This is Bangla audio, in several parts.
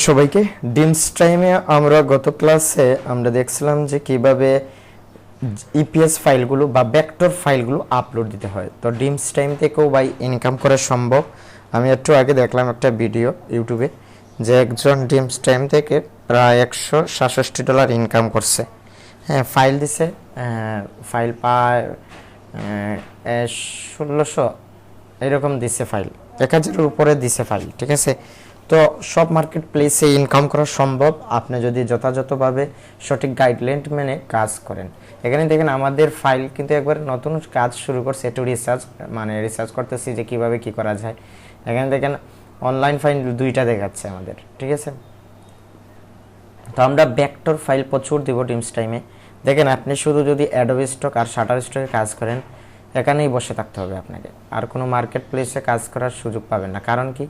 সবাইকে ডিমস টাইমে আমরা গত ক্লাসে আমরা দেখছিলাম যে কিভাবে ইপিএস ফাইলগুলো বা ভেক্টর ফাইলগুলো আপলোড দিতে হয়। তো ডিমস টাইম থেকেও ভাই ইনকাম করা সম্ভব। আমি একটু আগে দেখলাম একটা ভিডিও ইউটিউবে যে একজন ডিমস টাইম থেকে প্রায় $167 ইনকাম করছে। হ্যাঁ, ফাইল দিছে, ফাইল পায় 1600 এরকম দিছে, ফাইল 1000-এর উপরে দিছে ফাইল। ঠিক আছে, তো সব মার্কেট প্লেসে ইনকাম করা সম্ভব আপনি যদি যথাযথভাবে সঠিক গাইডলাইন মেনে কাজ করেন। এখানে দেখেন আমাদের ফাইল কিন্তু একবার নতুন কাজ শুরু করছে, একটু রিসার্চ করতেছি যে কিভাবে কি করা যায়। এখানে দেখেন অনলাইন ফাইল দুইটা দেখাচ্ছে আমাদের। ঠিক আছে, তো আমরা ভেক্টর ফাইল প্রচুর দিব ডিমস টাইমে। দেখেন আপনি শুধু যদি অ্যাডোবি স্টক আর শাটার স্টকে কাজ করেন, এখানেই বসে থাকতে হবে আপনাকে, আর কোনো মার্কেট প্লেসে কাজ করার সুযোগ পাবেন না। কারণ কি?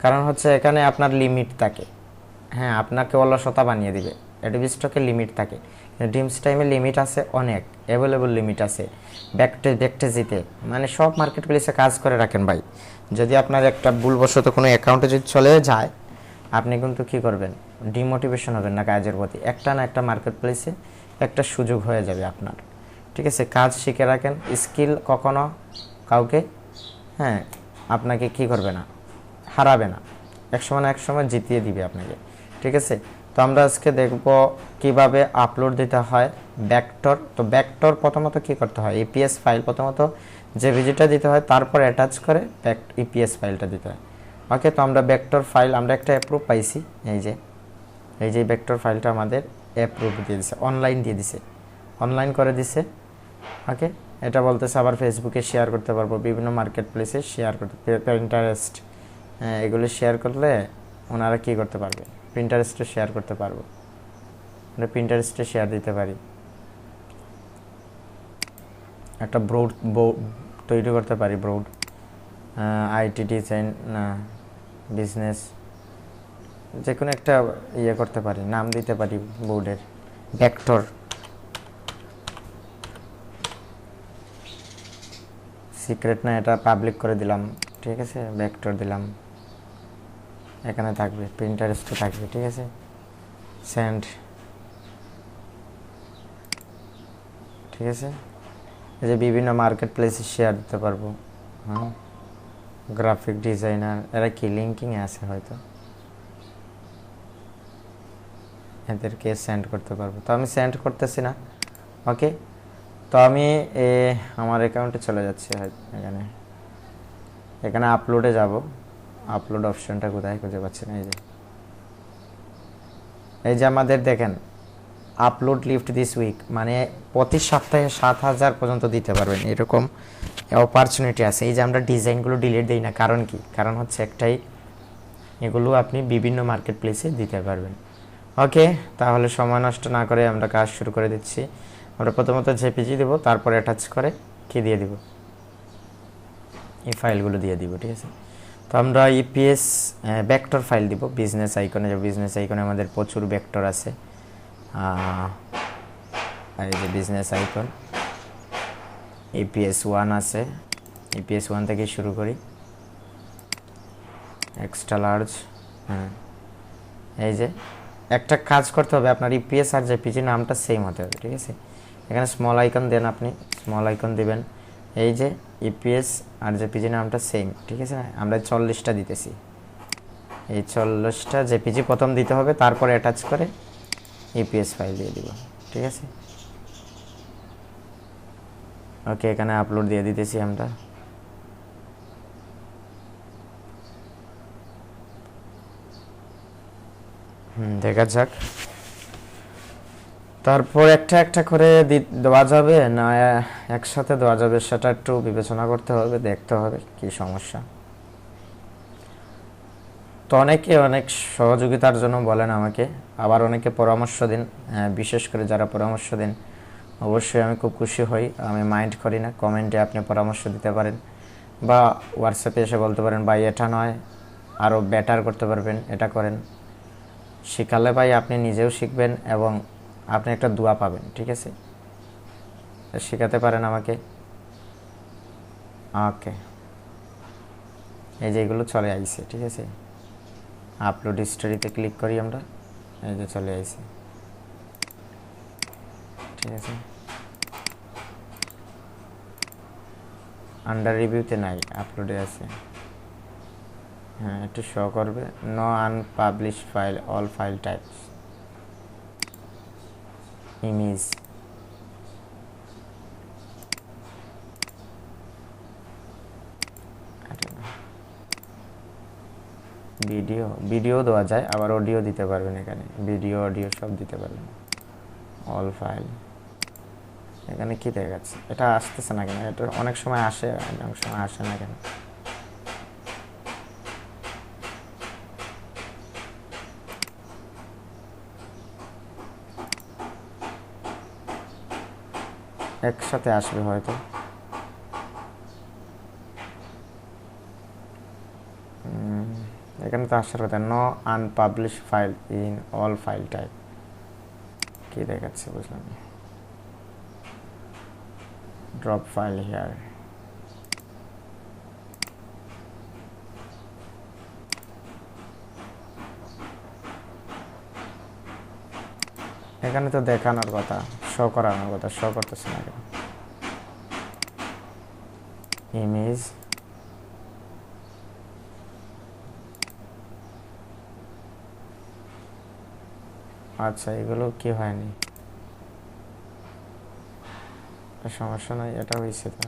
কারণ হচ্ছে এখানে আপনার লিমিট থাকে। হ্যাঁ, আপনাকে অলসতা বানিয়ে দিবে। অ্যাডোবি স্টকে লিমিট থাকে, ডিমস টাইমে লিমিট আছে, অনেক অ্যাভেলেবল লিমিট আছে। ব্যাকটে জিতে মানে সব মার্কেট প্লেসে কাজ করে রাখেন ভাই। যদি আপনার একটা ভুলবশত কোনো অ্যাকাউন্টে যদি চলে যায়, আপনি কিন্তু কী করবেন, ডিমোটিভেশন হবেন না কাজের প্রতি। একটা না একটা মার্কেট প্লেসে একটা সুযোগ হয়ে যাবে আপনার। ঠিক আছে, কাজ শিখে রাখেন। স্কিল কখনো কাউকে আপনাকে কি করবে না, হারাবে না, একসময় না একসময় জিতিয়ে দিবে আপনাকে। ঠিক আছে, তো আমরা আজকে দেখব কিভাবে আপলোড দিতে হয় ভেক্টর। তো ভেক্টর প্রথমত কি করতে হয়, ইপিএস ফাইল প্রথমত জেপিজিটা দিতে হয়, তারপর অ্যাটাচ করে ইপিএস ফাইলটা দিতে হয়। ওকে, তো আমরা ভেক্টর ফাইল আমরা একটা অ্যাপ্রুভ পাইছি, এই যে ভেক্টর ফাইলটা আমাদের অ্যাপ্রুভ দিয়ে দিছে, অনলাইন দিয়ে দিছে, অনলাইন করে দিছে। ওকে, এটা বলতেছে আবার ফেসবুকে শেয়ার করতে পারবো, বিভিন্ন মার্কেট প্লেসে শেয়ার করতে, পিন্টারেস্ট এগুলো শেয়ার করলে ওনারা কি করতে পারবে, পিন্টারেস্টে শেয়ার করতে পারবো, আমরা পিন্টারেস্টে শেয়ার দিতে পারি, একটা ব্রোড তৈরি করতে পারি, ব্রোড আইটি ডিজাইন না বিজনেস, যে কোনো একটা ইয়ে করতে পারি, নাম দিতে পারি বোর্ডের, ভেক্টর। সিক্রেট না, এটা পাবলিক করে দিলাম। ঠিক আছে, ভেক্টর দিলাম, এখানে থাকবে, প্রিন্টারেস্টে থাকবে। ঠিক আছে, সেন্ড। ঠিক আছে, এই যে বিভিন্ন মার্কেট প্লেসে শেয়ার দিতে পারবো। হ্যাঁ, গ্রাফিক ডিজাইনার এরা কি লিঙ্কিংয়ে আছে হয়তো, এদেরকে সেন্ড করতে পারবো। তো আমি সেন্ড করতেছি না। ওকে, তো আমি আমার অ্যাকাউন্টে চলে যাচ্ছি, এখানে আপলোডে যাব। আপলোড অপশনটা কোথায় খুঁজে পাচ্ছি না। এই যে আমাদের দেখেন আপলোড লিফট দিস উইক, মানে প্রতি সপ্তাহে 7000 পর্যন্ত দিতে পারবেন, এরকম অপরচুনিটি আছে। এই যে আমরা ডিজাইনগুলো ডিলিট দিই না, কারণ কি? কারণ হচ্ছে একটাই, এগুলো আপনি বিভিন্ন মার্কেট প্লেসে দিতে পারবেন। ওকে, তাহলে সময় নষ্ট না করে আমরা কাজ শুরু করে দিচ্ছি। আমরা প্রথমত জেপিজি দেবো, তারপরে অ্যাটাচ করে কি দিয়ে দিব, এই ফাইলগুলো দিয়ে দিব। ঠিক আছে, তো আমরা ইপিএস ভেক্টর ফাইল দিব। বিজনেস আইকনে যে বিজনেস আইকনে আমাদের প্রচুর ভেক্টর আছে, এই যে বিজনেস আইকন, ইপিএস 1 আছে, ইপিএস 1 থেকে শুরু করি, এক্সট্রা লার্জ। এই যে একটা কাজ করতে হবে, আপনার ইপিএস আর জেপিজি নামটা সেম হতে হবে। ঠিক আছে, এখানে স্মল আইকন দেন, আপনি স্মল আইকন দিবেন। এই যে ইপিএস আর জেপিজি নামটা সেম। ঠিক আছে, আমরা 40টা দিতেছি, এই 40টা জেপিজি প্রথম দিতে হবে, তারপরে অ্যাটাচ করে ইপিএস ফাইল দিয়ে দিব। ঠিক আছে, ওকে, এখানে আপলোড দিয়ে দিতেছি আমরা। দেখা যাক, তারপর একটা একটা করে দেওয়া যাবে না একসাথে দেওয়া যাবে, সেটা একটু বিবেচনা করতে হবে, দেখতে হবে কি সমস্যা। তো অনেকে অনেক সহযোগিতার জন্য বলেন আমাকে, আবার অনেকে পরামর্শ দিন। বিশেষ করে যারা পরামর্শ দিন অবশ্যই আমি খুব খুশি হই, আমি মাইন্ড করি না। কমেন্টে আপনি পরামর্শ দিতে পারেন বা হোয়াটসঅ্যাপে এসে বলতে পারেন, ভাই এটা নয়, আরও বেটার করতে পারবেন, এটা করেন। শিখালে ভাই আপনি নিজেও শিখবেন এবং আপনি একটা দোয়া পাবেন। ঠিক আছে, শেখাতে পারেন আমাকে। ওকে, এই যে এগুলো চলে আইছে। ঠিক আছে, আপলোড হিস্টোরিতে ক্লিক করি আমরা, এই যে চলে আসি, ঠিক আছে। আন্ডার রিভিউতে নাই, আপলোডে আছে। হ্যাঁ, একটু শো করবে, no unpublish file, all file types, image, video দেওয়া যায়, আবার অডিও দিতে পারবেন, এখানে ভিডিও অডিও সব দিতে পারবেন। অল ফাইল, এখানে কি দেখাচ্ছে, এটা আসতেছে না কেন? এটা অনেক সময় আসে, অনেক সময় আসে না কেন? একসাথে আসবে হয়তো। এখানে তো আসার কথা, no unpublish file in all file type, কি দেখাচ্ছে বুঝলাম না। ড্রপ ফাইল হিয়ার, এখানে তো দেখানোর কথা, শো করানোর কথা, শো করতেছে না কেন? ইমেজ, আচ্ছা এগুলো কি হয়নি, সমস্যা নাই, এটা হয়েছে তো,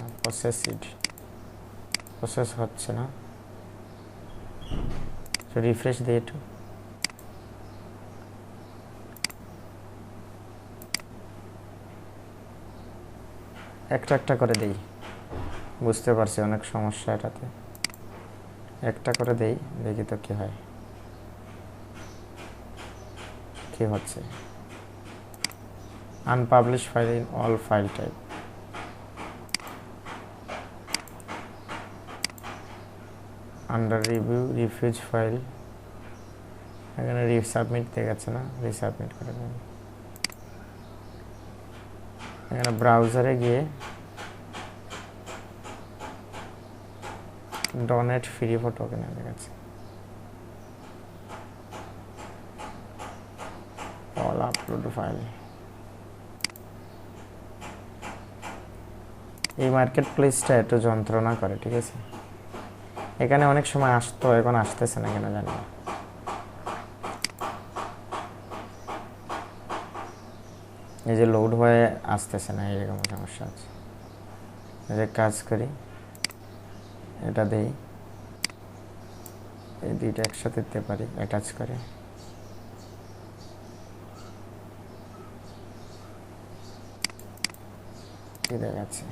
প্রসেস হচ্ছে না, রিফ্রেশ দিয়ে একটু, একটা একটা করে দেই, বুঝতে পারছি অনেক সমস্যা এটাতে, একটা করে দেই, দেখি তো কি হয়, কি হচ্ছে। Unpublish file in all file type, under review refuse file, এখানে রিসাবমিট দেখাচ্ছে না, রিসাবমিট করে দেবেন। এখানে ব্রাউজারে গিয়ে ডোনেট ফ্রি ফটো কেনা দেখাচ্ছে, অল আপলোড ফাইল। এই মার্কেট প্লেসটা একটু যন্ত্রণা করে, ঠিক আছে। এখানে অনেক সময় আসতো, এখন আসতেছে না কেন জানি না। এই যে লোড হয়ে আসতেছে না, এরকম সমস্যা আছে। এই যে কাজ করি, এটা দেই, এই দুইটা একসাথে দিতে পারি, অ্যাটাচ করে, কি দেখাচ্ছে।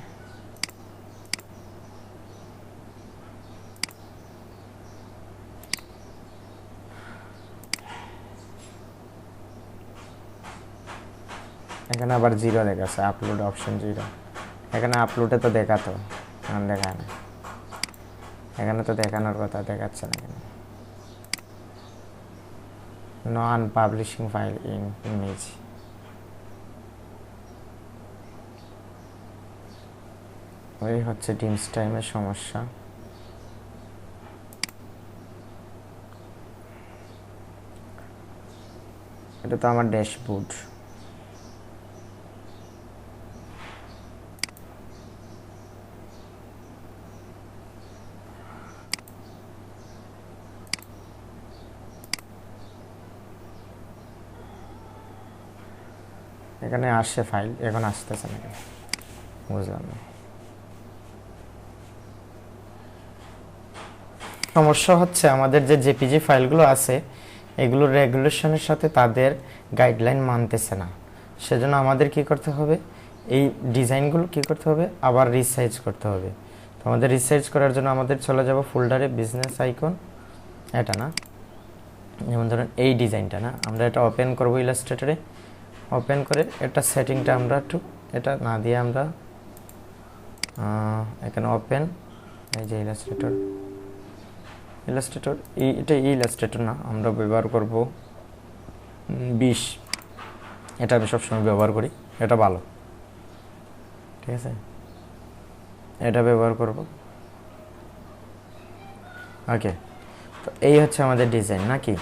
এখানে আবার জিরো দেখাচ্ছে, আপলোড অপশন জিরো। এখানে আপলোডে তো দেখাতো, এখন দেখায় না। এখানে তো দেখানোর কথা, দেখাচ্ছে না কেন? নো আনপাবলিশিং ফাইল ইন ইমেজ, ওই হচ্ছে টিমস টাইমের সমস্যা। এটা তো আমার ড্যাশবোর্ড, এখানে আসে ফাইল, এখন আসতেছে না কেন বুঝলাম না। সমস্যা হচ্ছে আমাদের যে জেপিজি ফাইলগুলো আছে, এগুলো রেগুলেশনের সাথে তাদের গাইডলাইন মানতেছে না। সেজন্য আমাদের কি করতে হবে, এই ডিজাইনগুলো কি করতে হবে, আবার রিসাইজ করতে হবে। তো আমাদের রিসাইজ করার জন্য আমাদের চলে যাব ফোল্ডারে, বিজনেস আইকন, এটা না, যেমন ধরেন এই ডিজাইনটা না, আমরা এটা ওপেন করব ইলাস্ট্রেটরে। ওপেন করে এটা সেটিংটা আমরা একটু, এটা না দিয়ে আমরা এখানে ওপেন, এই যে ইলাস্ট্রেটর, এটা ইলাস্ট্রেটর না, আমরা ব্যবহার করব 20, এটা আমি সবসময় ব্যবহার করি, এটা ভালো, ঠিক আছে, এটা ব্যবহার করব। ওকে, তো তো এই হচ্ছে আমাদের ডিজাইন নাকি।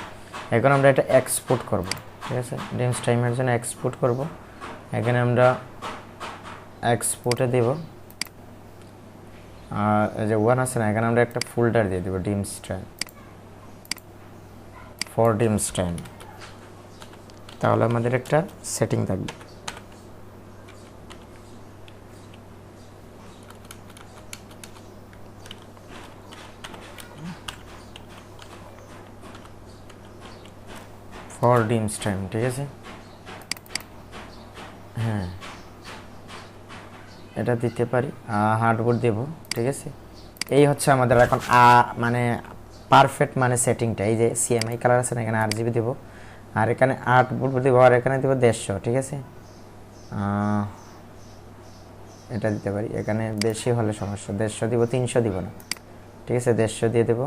এখন আমরা এটা এক্সপোর্ট করব, ঠিক আছে, ডিমস টাইমের জন্য এক্সপোর্ট করব। এখানে আমরা এক্সপোর্টে দেব, আর এই যে ওয়ান আছে না, এখানে আমরা একটা ফোল্ডার দিয়ে দেব ডিমস টাইম, ফর ডিমস টাইম। তাহলে আমাদের একটা সেটিং থাকবে। ফর ডিমস টাইম, ঠিক আছে। হ্যাঁ, এটা দিতে পারি, হার্ডবোর্ড দেব, ঠিক আছে। এই হচ্ছে আমাদের এখন মানে পারফেক্ট মানে সেটিংটা। এই যে সিএমআই কালার আছে না, এখানে RGB দেব, আর এখানে হার্ডবোর্ড দেব, আর এখানে দেব 150, ঠিক আছে। এটা দিতে পারি, এখানে বেশি হলে সমস্যা, 150 দিব, 300 দিব না, ঠিক আছে, 150 দিয়ে দেব।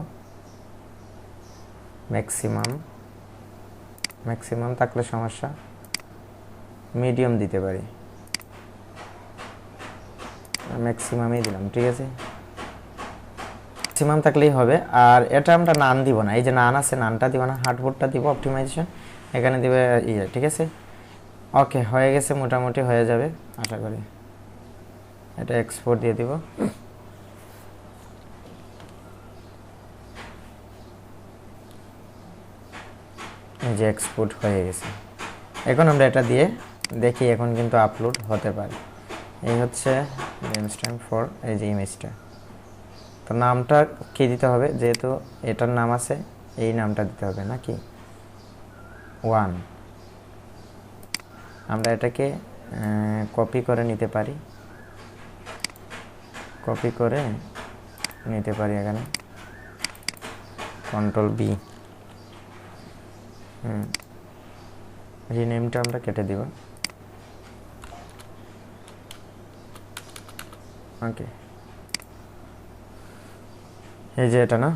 ম্যাক্সিমাম থাকলে সমস্যা, মিডিয়াম দিতে পারি, ম্যাক্সিমামই দিলাম, ঠিক আছে, ম্যাক্সিমাম থাকলেই হবে। আর এটা আমরা নান দিব না, এই যে নান আছে, নানটা দিব না, হার্ডবোর্ডটা দিব, অপটিমাইজেশন এখানে দিবে, ইয়ে, ঠিক আছে। ওকে, হয়ে গেছে, মোটামুটি হয়ে যাবে আশা করি। এটা এক্সপোর্ট দিয়ে দিব। এই যে এক্সপোর্ট হয়ে গেছে। এখন আমরা এটা দিয়ে দেখি, এখন কিন্তু আপলোড হতে পারে। এই হচ্ছে ডিমস টাইম ফর এই যে ইমেজটা। তো নামটা কি দিতে হবে, যেহেতু এটার নাম আছে, এই নামটা দিতে হবে নাকি, 1। আমরা এটাকে কপি করে নিতে পারি, এখানে Ctrl+B, রিনেমটা আমরা কেটে দিব। ওকে, এই যে এটা না,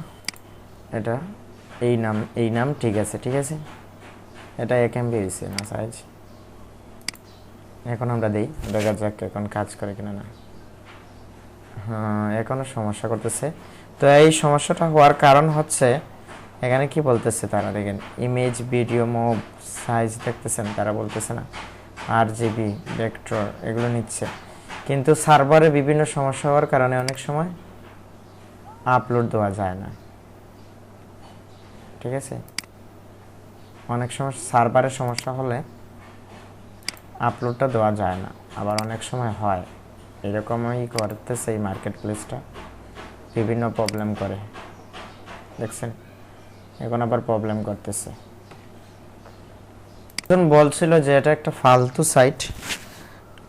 এটা এই নাম ঠিক আছে, ঠিক আছে। এটা 1 MB হয়েছে না সাইজ। এখন আমরা দেই, দেখা যাক এখন কাজ করে কিনা না। হ্যাঁ, এখনো সমস্যা করতেছে। তো এই সমস্যাটা হওয়ার কারণ হচ্ছে, এখানে কি বলতেছে তারা, দেখেন ইমেজ, ভিডিও, মুভ, সাইজ দেখতেছেন, তারা বলতেছে না RGB, ভেক্টর এগুলো নিচ্ছে, কিন্তু সার্ভারে বিভিন্ন সমস্যা হওয়ার কারণে অনেক সময় আপলোড দেওয়া যায় না, ঠিক আছে। অনেক সময় সার্ভারের সমস্যা হলে আপলোডটা দেওয়া যায় না, আবার অনেক সময় হয়, এরকমই করতেছে এই মার্কেট প্লেসটা, বিভিন্ন প্রবলেম করে, দেখছেন এখন আবার প্রবলেম করতেছে। এখন বলছিল যে এটা একটা ফালতু সাইট,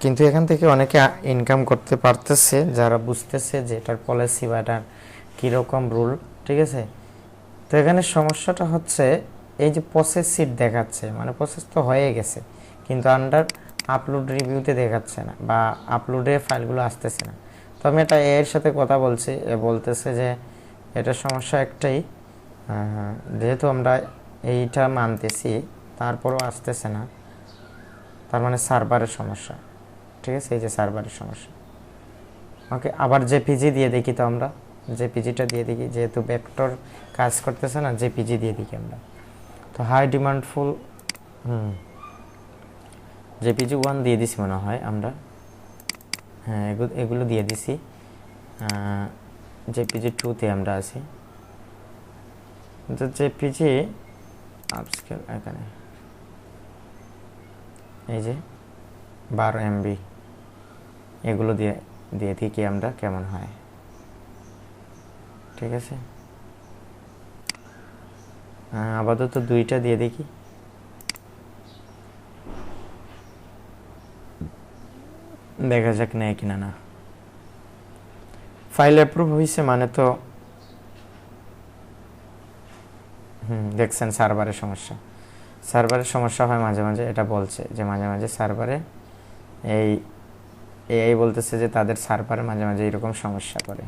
কিন্তু এখান থেকে অনেকে ইনকাম করতে পারতেছে, যারা বুঝতেছে যে এটার পলিসি বা এটার কীরকম রুল, ঠিক আছে। তো এখানে সমস্যাটা হচ্ছে, এই যে প্রসেস সিট দেখাচ্ছে, মানে প্রসেস তো হয়ে গেছে, কিন্তু আন্ডার আপলোড রিভিউতে দেখাচ্ছে না, বা আপলোডে ফাইলগুলো আসতেছে না। তো আমি এটা এর সাথে কথা বলছি, বলতেছে যে এটা সমস্যা একটাই, যেহেতু আমরা এইটা মানতেছি তারপরও আসতেছে না, তার মানে সার্ভারের সমস্যা, ঠিক আছে, এই যে সার্ভারের সমস্যা। ওকে, আবার জেপিজি দিয়ে দেখি, তো আমরা জেপিজিটা দিয়ে দেখি, যেহেতু ভেক্টর কাজ করতেছে না, জেপিজি দিয়ে দেখি আমরা। তো হাই ডিমান্ডফুল, জেপিজি 1 দিয়ে দিছি মনে হয় আমরা, হ্যাঁ এগুলো দিয়ে দিছি। জেপিজি 2তে আমরা আছি, তো জেপিজি আপস্কেল এখানে এই যে 12 MB, এগুলো দিয়ে দেখি আমরা কেমন হয়, ঠিক আছে। আপাতত 2টা দিয়ে দেখি, দেখা যাক নেয় কিনা না। ফাইল অ্যাপ্রুভ হয়েছে মানে তো, দেখছেন সার্ভারের সমস্যা হয় মাঝে মাঝে, এটা বলছে যে মাঝে মাঝে সার্ভারে এই বলতেছে যে তাদের সার্ভারে মাঝে মাঝে এরকম সমস্যা করে।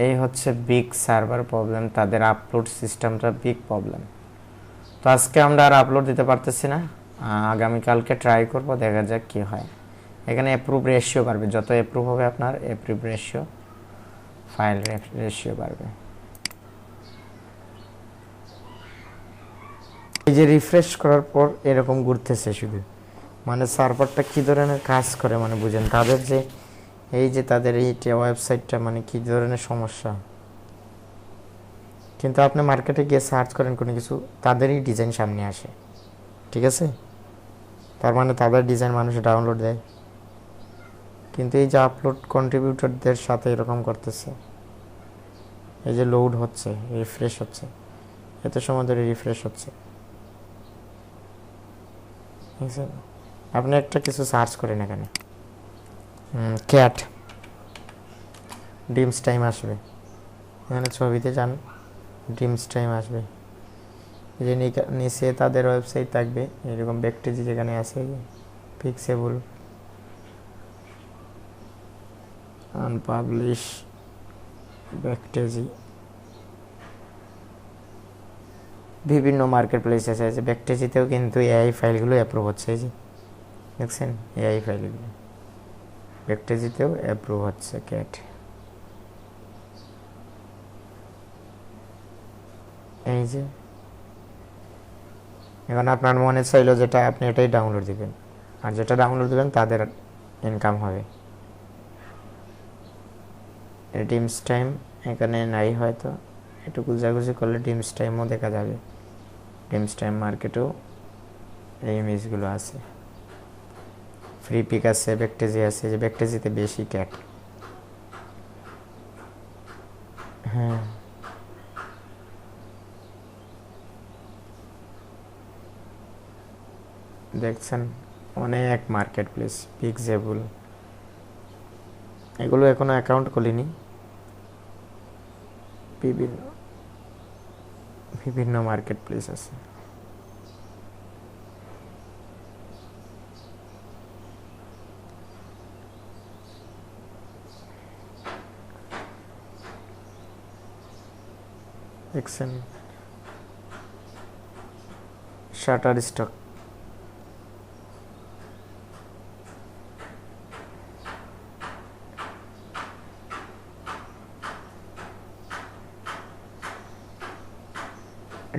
এই হচ্ছে বিগ সার্ভার প্রবলেম, তাদের আপলোড সিস্টেমটা বিগ প্রবলেম। তো আজকে আমরা আর আপলোড দিতে পারতেছি না, আগামীকালকে ট্রাই করব, দেখা যাক কি হয়। এখানে অ্যাপ্রুভ রেশিও বাড়বে, যত অ্যাপ্রুভ হবে আপনার অ্যাপ্রুভ রেশিও, ফাইল রেশিও বাড়বে। এই যে রিফ্রেশ করার পর এরকম ঘুরতেছে শুধু, মানে সার্ভারটা কী ধরনের কাজ করে মানে বুঝেন, তাদের যে এই যে তাদের এই ওয়েবসাইটটা মানে কী ধরনের সমস্যা। কিন্তু আপনি মার্কেটে গিয়ে সার্চ করেন কোনো কিছু, তাদেরই ডিজাইন সামনে আসে, ঠিক আছে, তার মানে তাদের ডিজাইন মানুষ ডাউনলোড দেয়। কিন্তু এই যে আপলোড কন্ট্রিবিউটরদের সাথে এরকম করতেছে, এই যে লোড হচ্ছে, রিফ্রেশ হচ্ছে, এত সময় ধরে রিফ্রেশ হচ্ছে, ঠিক আছে। আপনি একটা কিছু সার্চ করেন এখানে, ক্যাট ডিমস টাইম আসবে, এখানে ছবিতে যান, ডিমস টাইম আসবে, এই যে নিচে তাদের ওয়েবসাইট থাকবে এরকম ব্যাকটেজি যেখানে আছে, পিক্সেবল আনপাবলিশ ব্যাকটেজি, বিভিন্ন মার্কেট প্লেস আছে। যে ব্যাকটেজিতেও কিন্তু এআই ফাইলগুলো অ্যাপ্রুভ হচ্ছে, এই যে দেখছেন এআই ফাইলগুলো ব্যাকটেজিতেও অ্যাপ্রুভ হচ্ছে ক্যাট। এই যে এখন আপনার মনে চাইলো যেটা আপনি এটাই ডাউনলোড দিবেন, আর যেটা ডাউনলোড দিবেন তাদের ইনকাম হবে। ডিমস টাইম এখানে নাই, হয়তো একটু গুজাগুজি করলে ডিমস টাইমও দেখা যাবে। ডিমস টাইম মার্কেটেও এই ইমেজগুলো আছে, ফ্রি পিক আছে, ব্যাকটেজি আছে, যে ব্যাকটেজিতে বেশি ক্যাট। হ্যাঁ দেখছেন অনেক মার্কেট প্লেস, পিক্সেবল, এগুলো এখনো অ্যাকাউন্ট খুলিনি, বিভিন্ন বিভিন্ন মার্কেট প্লেস আছে। দেখছেন শাটার স্টক,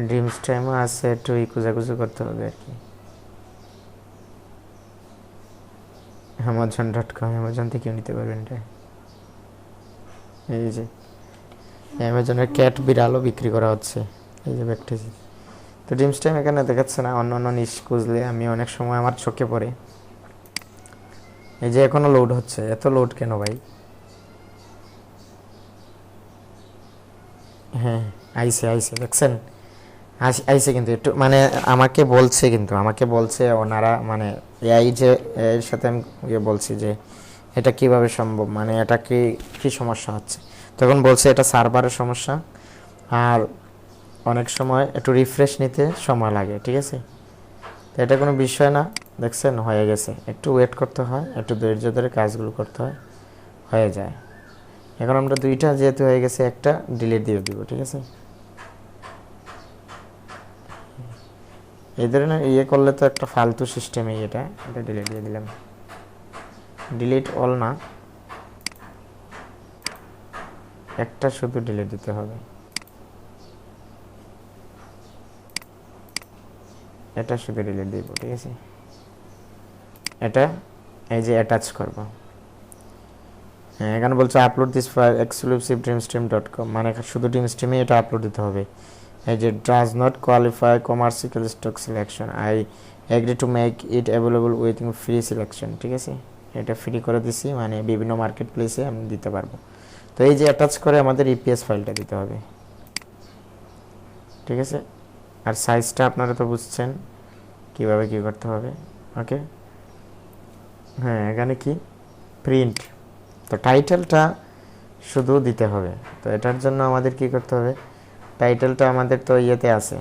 ড্রিমস টাইমও আছে, একটু খুঁজাখুঁজি করতে হবে আর কি। Amazon.com, অ্যামাজন থেকেও নিতে পারবেন এটা। এই যে অ্যামাজনের ক্যাট বিড়ালও বিক্রি করা হচ্ছে, এই যে ব্যাকটেজি। তো ড্রিমস টাইম এখানে দেখাচ্ছে না, অন্য অন্য নিশ খুঁজলে আমি অনেক সময় আমার চোখে পড়ে। এই যে এখনো লোড হচ্ছে, এত লোড কেন ভাই? হ্যাঁ আইসে দেখছেন আইসে, কিন্তু একটু মানে আমাকে বলছে ওনারা, মানে এআই যে এর সাথে আমি বলছি যে এটা কিভাবে সম্ভব, মানে এটা কি সমস্যা হচ্ছে, তখন বলছে এটা সার্ভারের সমস্যা, আর অনেক সময় একটু রিফ্রেশ নিতে সময় লাগে, ঠিক আছে। তো এটা কোনো বিষয় না, দেখছেন হয়ে গেছে, একটু ওয়েট করতে হয়, একটু ধৈর্য ধরে কাজগুলো করতে হয়, হয়ে যায়। এখন আমরা দুইটা যেহেতু হয়ে গেছে, একটা ডিলিট দিয়ে দিব, ঠিক আছে। এই ধরনের করলে তো একটা ফালতু সিস্টেমে এটা ডিলিট দিয়ে দিলাম, ডিলিট অল না, একটা শুধু ডিলিট দিতে হবে, এটা শুধু ডিলিট দিব, ঠিক আছে। এটা এই যে অ্যাটাচ করব, হ্যাঁ এখানে বলছে upload this file exclusive dreamstream.com, মানে শুধু ড্রিমস্ট্রিমে এটা আপলোড দিতে হবে। এই যে does not qualify commercial stock selection, I agree to make it available উইথিং free selection, ঠিক আছে। এটা ফ্রি করে দিছি, মানে বিভিন্ন মার্কেট প্লেসে আমি দিতে পারবো। তো এই যে অ্যাটাচ করে আমাদের ইপিএস ফাইলটা দিতে হবে, ঠিক আছে। আর সাইজটা আপনারা তো বুঝছেন কীভাবে কী করতে হবে, ওকে। হ্যাঁ এখানে কি প্রিন্ট, তো টাইটেলটা শুধু দিতে হবে। তো এটার জন্য আমাদের কি করতে হবে, টাইটেলটা আমাদের তো ইয়েতে আছে,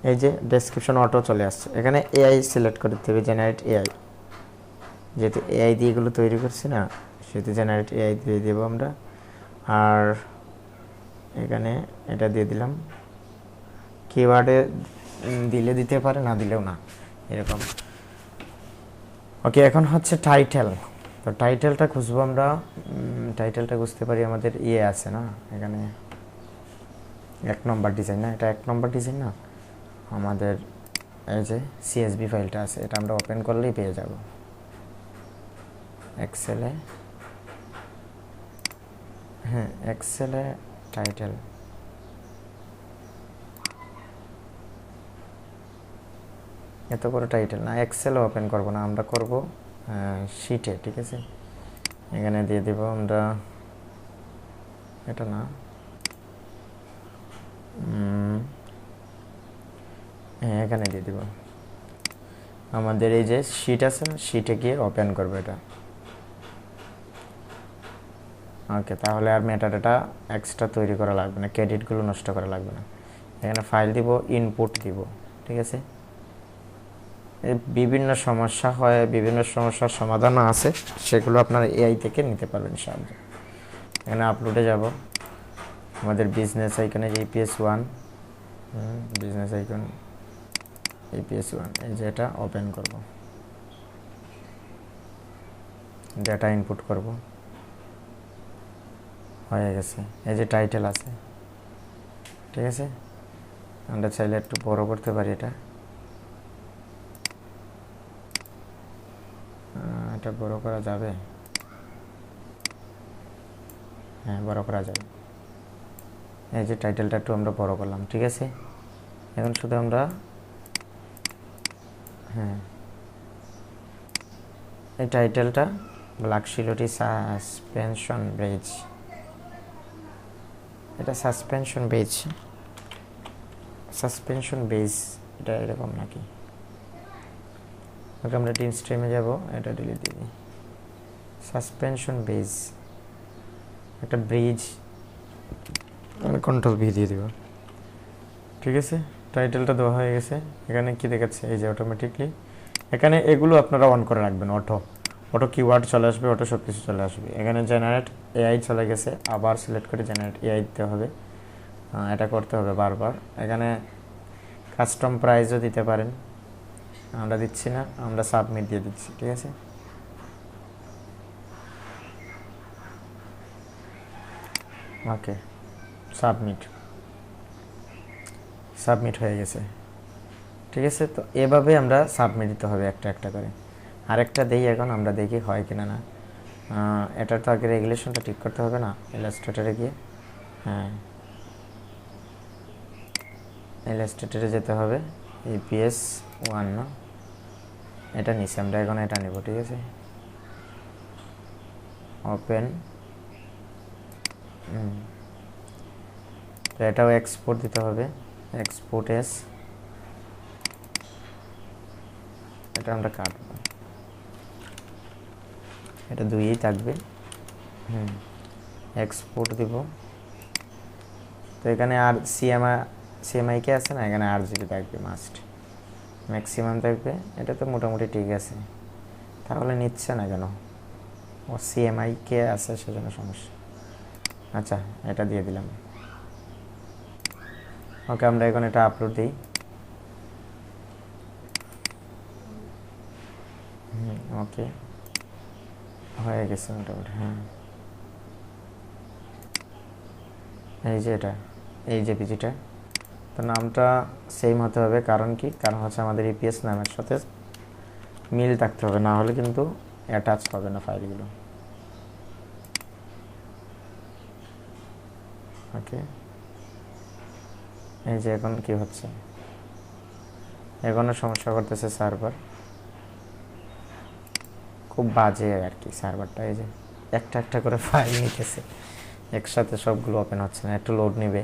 এই যে ডেসক্রিপশন অটো চলে আসছে, এখানে এআই সিলেক্ট করতে হবে, জেনারেট এআই, যেহেতু এআই দিয়ে এগুলো তৈরি করছি না, সেহেতু জেনারেট এআই দিয়ে দেবো আমরা। আর এখানে এটা দিয়ে দিলাম, কিওয়ার্ডে দিলে দিতে পারে, না দিলেও না, এরকম, ওকে। এখন হচ্ছে টাইটেল, তো তো টাইটেলটা খুঁজবো আমরা, টাইটেলটা খুঁজতে পারি আমাদের ইয়ে আছে না এখানে 1 নম্বর ডিজাইন না, এটা 1 নম্বর ডিজাইন না, আমাদের এই যে CSV ফাইলটা আছে, এটা আমরা ওপেন করলেই পেয়ে যাব এক্সেলে। হ্যাঁ, এক্সেলে টাইটেল, এত বড় টাইটেল না, এক্সেলে ওপেন করব না, আমরা করব শিটে। ঠিক আছে, এখানে দিয়ে দেব আমরা, এটা না, হ্যাঁ এখানে দিয়ে দিব আমাদের এই যে শিট আছে না, শিটে গিয়ে ওপেন করবে এটা। ওকে, তাহলে আর মেটাডাটা এক্সট্রা তৈরি করা লাগবে না, ক্রেডিটগুলো নষ্ট করা লাগবে না। এখানে ফাইল দিব, ইনপুট দিব। ঠিক আছে, বিভিন্ন সমস্যা হয়, বিভিন্ন সমস্যার সমাধানও আছে, সেগুলো আপনারা AI থেকে নিতে পারবেন সাহায্য। এখানে আপলোডে যাব, আমাদের বিজনেস আইকনে যে EPS1, বিজনেস আইকন EPS1, এই যে এটা ওপেন করব, ডেটা ইনপুট করব, হয়ে গেছে। এই যে টাইটেল আছে, ঠিক আছে, আমরা চাইলে একটু বড় করতে পারি, এটা বড় করা যাবে, হ্যাঁ বড় করা যাবে। এই যে টাইটেলটা একটু আমরা বড় করলাম। ঠিক আছে, এখন শুধু আমরা, হ্যাঁ এই টাইটেলটা ব্ল্যাকশিলটি সাসপেনশন ব্রিজ, এটা সাসপেনশন বেজ, সাসপেনশন বেজ, এটা এরকম নাকি? ওকে, আমরা টিম স্ট্রিমে যাব, এটা ডিলিট দিয়ে দিই। সাসপেনশন বেজ, একটা ব্রিজ, কন্ট্রোল V দিয়ে দিব। ঠিক আছে, টাইটেলটা দেওয়া হয়ে গেছে। এখানে কি দেখাচ্ছে, এই যে অটোমেটিকলি, এখানে এগুলো আপনারা অন করে রাখবেন, অটো কিওয়ার্ড চলে আসবে, অটো সব কিছু চলে আসবে। এখানে জেনারেট AI চলে গেছে, আবার সিলেক্ট করে জেনারেট AI দিতে হবে, এটা করতে হবে বারবার। এখানে কাস্টম প্রাইসও দিতে পারেন, আমরা দিচ্ছি না, আমরা সাবমিট দিয়ে দিচ্ছি। ঠিক আছে, ওকে, সাবমিট হয়ে গেছে। ঠিক আছে, তো এভাবে আমরা সাবমিট দিতে হবে একটা একটা করে। আরেকটা দেই, এখন আমরা দেখি হয় কিনা না। এটা তো আগে রেগুলেশনটা ঠিক করতে হবে না, ইলাস্ট্রেটরে গিয়ে, হ্যাঁ ইলাস্ট্রেটরে যেতে হবে, EPS1 না, এটা নিচে, আমরা এখন এটা নেব। ঠিক আছে, ওপেন, তো এটাও এক্সপোর্ট দিতে হবে, এক্সপোর্ট এস, এটা আমরা কাটবো, এটা 2ই থাকবে। এক্সপোর্ট দিব, তো এখানে আর CMYK আছে না, এখানে RGB থাকবে, মাস্ট ম্যাক্সিমাম থাকবে। এটা তো মোটামুটি ঠিক আছে, তাহলে নিচ্ছে না কেন? ও CMYK আছে, সেজন্য সমস্যা। আচ্ছা, এটা দিয়ে দিলাম। ওকে, আমরা এখন এটা আপলোড দিই। ওকে, হয়ে গেছে মোটামুটি। হ্যাঁ, এই যে এটা, এই যে পিজিটা, তো নামটা সেম হতে হবে। কারণ কি? কারণ হচ্ছে আমাদের EPS নামের সাথে মিল থাকতে হবে, না হলে কিন্তু অ্যাটাচ হবে না ফাইলগুলো। ওকে, এই যে এখন কি হচ্ছে, এখনো সমস্যা করতেছে সার্ভার, খুব বাজে আর কি সার্ভারটা। এই যে একটা একটা করে ফাইল নিতেছে, একসাথে সবগুলো ওপেন হচ্ছে না, একটু লোড নেবে।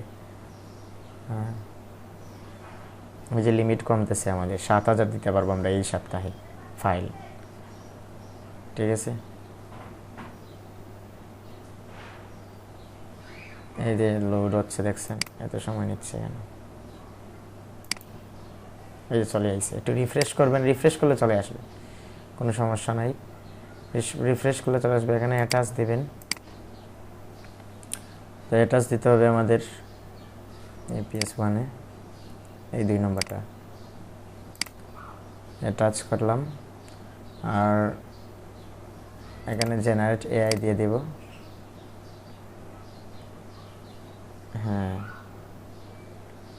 হ্যাঁ, ওই যে লিমিট কমতেছে, আমাদের 7000 দিতে পারবো আমরা এই সপ্তাহে ফাইল। ঠিক আছে, এই যে লোড হচ্ছে, দেখছেন এত সময় নিচ্ছে কেন? এই যে চলে আসছে, একটু রিফ্রেশ করবেন, রিফ্রেশ করলে চলে আসবে, কোনো সমস্যা নাই, রিফ্রেশ করলে চলে আসবে। এখানে অ্যাটাচ দেবেন, তো অ্যাটাচ দিতে হবে আমাদের EPS1-এ, এই 2 নম্বরটা অ্যাটাচ করলাম। আর এখানে জেনারেট এআই দিয়ে দেব। হ্যাঁ,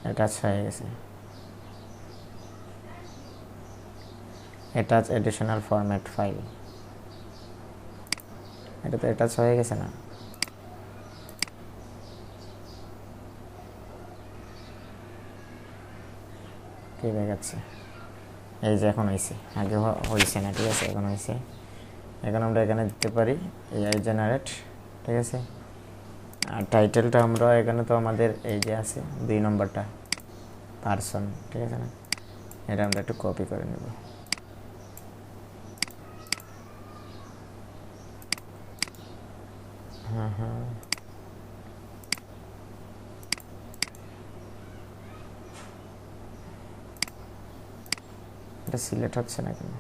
অ্যাটাচ হয়ে গেছে। অ্যাটাচ এডিশনাল ফরম্যাট ফাইল, এটা তো অ্যাটাচ হয়ে গেছে না? কি দেখাচ্ছে? এই যে এখন হয়েছে, আগে হয়েছে না, ঠিক আছে, এখন হয়েছে। এখন আমরা এখানে দিতে পারি এআই জেনারেট, ঠিক আছে। আর টাইটেলটা আমরা এখানে তো আমাদের এই যে আছে 2 নম্বরটা পারসন, ঠিক আছে না, এটা আমরা একটু কপি করে নেব। হ্যাঁ, এটা সিলেক্ট হচ্ছে না কেন?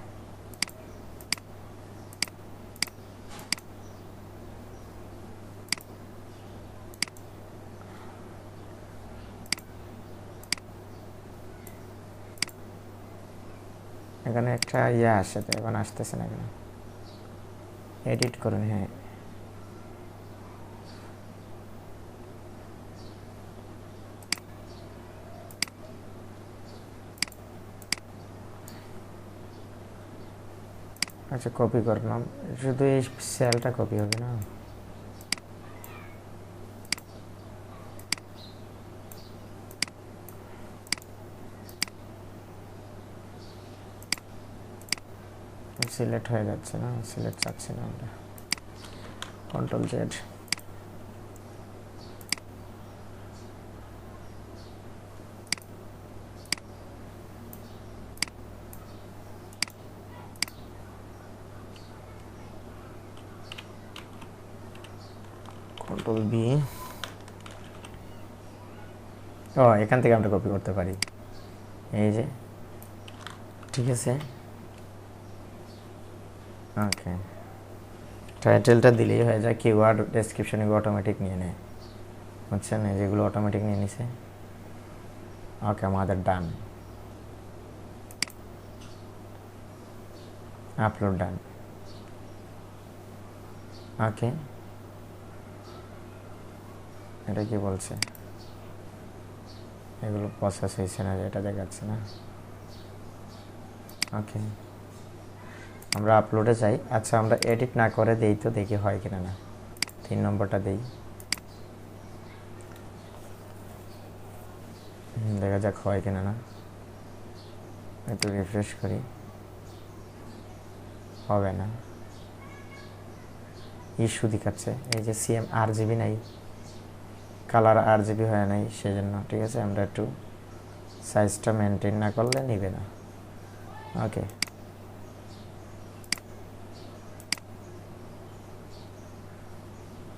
এখানে একটা ইয়ে আসে তো এখন আসতেছে না কেন? এডিট করুন। হ্যাঁ, আচ্ছা, কপি করলাম, শুধু এই সেলটা কপি হবে না? সিলেক্ট হয়ে যাচ্ছে না, সিলেক্ট চাচ্ছি না আমরা। Control Z. Control B. ও, এখান থেকে আমরা কপি করতে পারি, এই যে, ঠিক আছে। ওকে, টাইটেলটা দিলেই হয়ে যায়, কিওয়ার্ড ডেসক্রিপশন এগুলো অটোমেটিক নিয়ে নেয়, বুঝছেন, যেগুলো অটোমেটিক নিয়ে নিছে। ওকে, আমাদের ডান, আপলোড ডান। ওকে, এটা কি বলছে? এগুলো প্রসেস হয়েছে না, এটা দেখাচ্ছে না। ওকে, আমরা আপলোডে যাই। আচ্ছা, আমরা এডিট না করে দেই তো, দেখি হয় কিনা না। 3 নম্বরটা দেই, দেখা যাক হয় কিনা না। একটু রিফ্রেশ করি, হবে না, ইস্যু দেখাচ্ছে। এই যে সিএম আরজিবি নাই, কালার আরজিবি হয় নাই, সেজন্য। ঠিক আছে, আমরা একটু সাইজটা মেনটেন না করলে নিবে না। ওকে,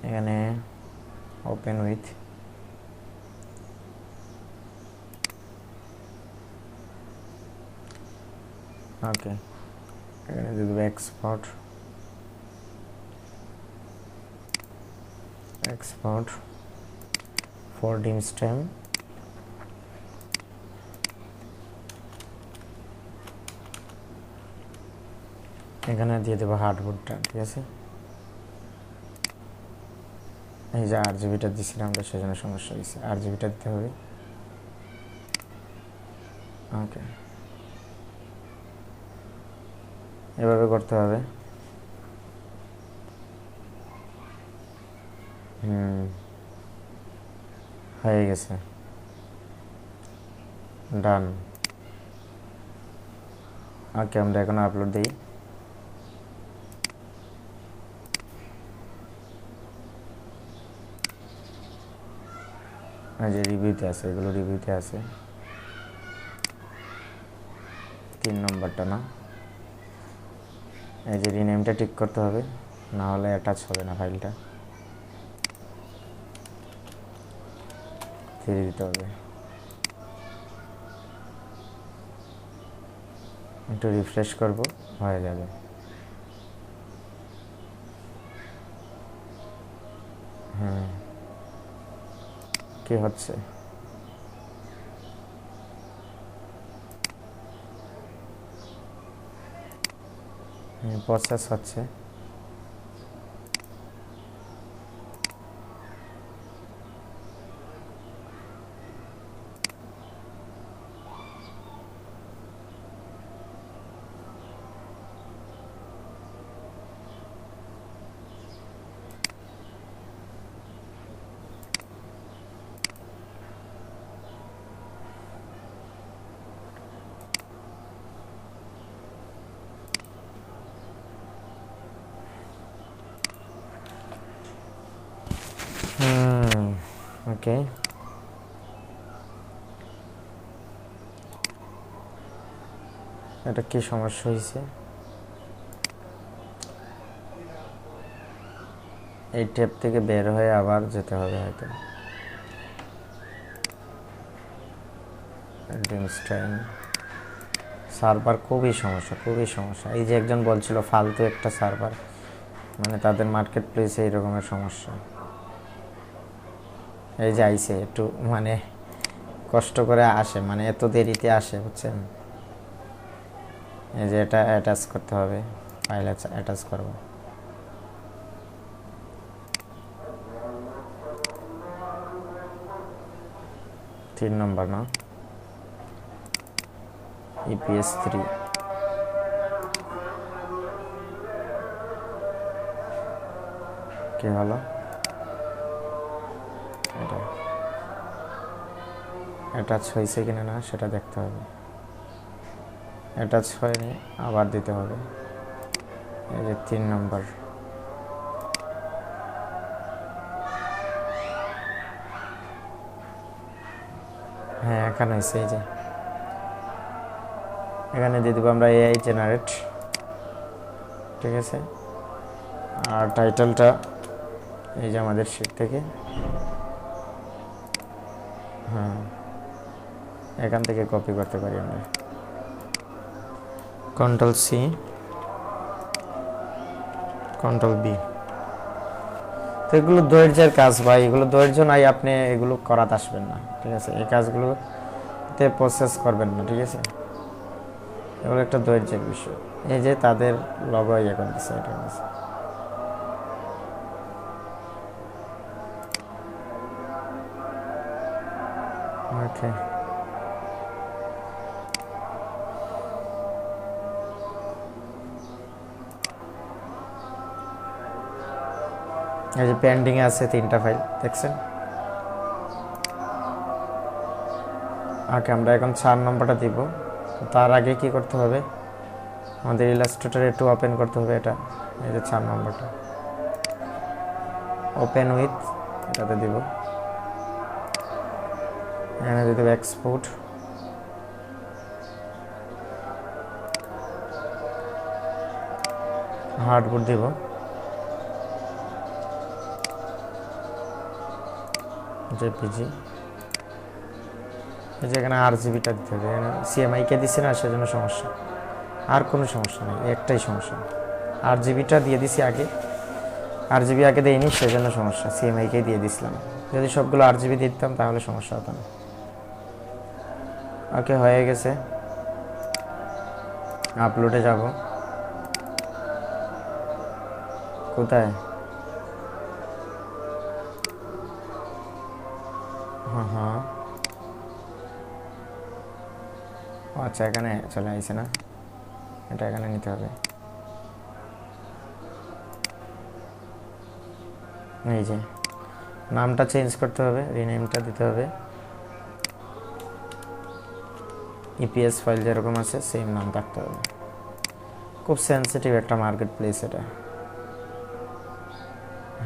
এখানে ওপেন উইথ, ওকে, এখানে দিয়ে দেবো এক্সপোর্ট, এক্সপোর্ট ফর ডিম স্টেম, এখানে দিয়ে দেবো হার্ডবোর্ডটা, ঠিক আছে। এই যে আরজিবিটা দিছিলাম আমরা, সেজন্য সমস্যা হয়েছে, আরজিবিটা দিতে হবে। ওকে, এভাবে করতে হবে। হয়ে গেছে, ডান। ওকে, আমরা এখন আপলোড দিই। যে রিভিউতে আছে, এগুলো রিভিউতে আছে। 3 নম্বরটা না, এই যে রিনেমটা ঠিক করতে হবে, না হলে অ্যাটাচ হবে না ফাইলটা, ছেড়ে দিতে হবে। একটু রিফ্রেশ করব, হয়ে যাবে। কি হচ্ছে? প্রসেস হচ্ছে। ওকে, এটা কি সমস্যা হয়েছে? এই ট্যাব থেকে বের হয়ে আবার যেতে হবে হয়তো। সার্ভার খুবই সমস্যা। এই যে একজন বলছিল ফালতু একটা সার্ভার, মানে তাদের মার্কেট প্লেসে এই রকমের সমস্যা। এই যে আইসে একটু মানে কষ্ট করে আসে, মানে এত দেরিতে আসে, বুঝছেন? এই যে এটা অ্যাটাচ করতে হবে, ফাইল অ্যাটাচ করবো। তিন নম্বর না, EPS 3। কি হলো? এটা অ্যাটাচ হয়েছে কিনা না সেটা দেখতে হবে। অ্যাটাচ হয়নি, আবার দিতে হবে। এই যে 3 নম্বর, হ্যাঁ এখানে হয়েছে। এই যে এখানে দিয়ে দেবো আমরা AI জেনারেট, ঠিক আছে। আর টাইটেলটা এই যে আমাদের শিট থেকে, হ্যাঁ এখান থেকে কপি করতে পারি আমরা। Ctrl+C, Ctrl+V। তো এগুলো ধৈর্যের কাজ ভাই, এগুলো ধৈর্য নাই, আপনি এগুলো করাতে আসবেন না, ঠিক আছে। এই কাজগুলোতে প্রসেস করবেন না, ঠিক আছে। এগুলো একটা ধৈর্যের বিষয়। এই যে তাদের লগো ইয়ে করে দিচ্ছে, এটা দিচ্ছে। ওকে, এই যে পেন্ডিং এ আছে 3টা ফাইল, দেখছেন? ওকে, আমরা এখন 4 নম্বরটা দিব। তার আগে কি করতে হবে, আমাদের ইলাস্ট্রেটর একটু ওপেন করতে হবে। এটা এই যে 4 নম্বরটা ওপেন উইথ, এটাতে দিব। এখানে দিয়ে দেবো এক্সপোর্ট, হার্ডবোর্ড দিব। জেপিজি, এই যে এখানে RGBটা দিতে হবে। CMYK কে দিচ্ছি না, সেজন্য সমস্যা। আর কোনো সমস্যা নেই, একটাই সমস্যা, RGBটা দিয়ে দিছি আগে। RGB আগে দেয়নি, সেজন্য সমস্যা। CMYK দিয়ে দিছিলাম, যদি সবগুলো RGB দিয়ে দিতাম তাহলে সমস্যা হতো না। ওকে, হয়ে গেছে। আপলোডে যাব। কোথায়? হ্যাঁ, আচ্ছা এখানে চলে আসছে না, এটা এখানে নিতে হবে। এই যে নামটা চেঞ্জ করতে হবে, রিনেমটা দিতে হবে। EPS ফাইল যেরকম আছে সেম নাম থাকতে হবে। খুব সেন্সিটিভ একটা মার্কেট প্লেস এটা।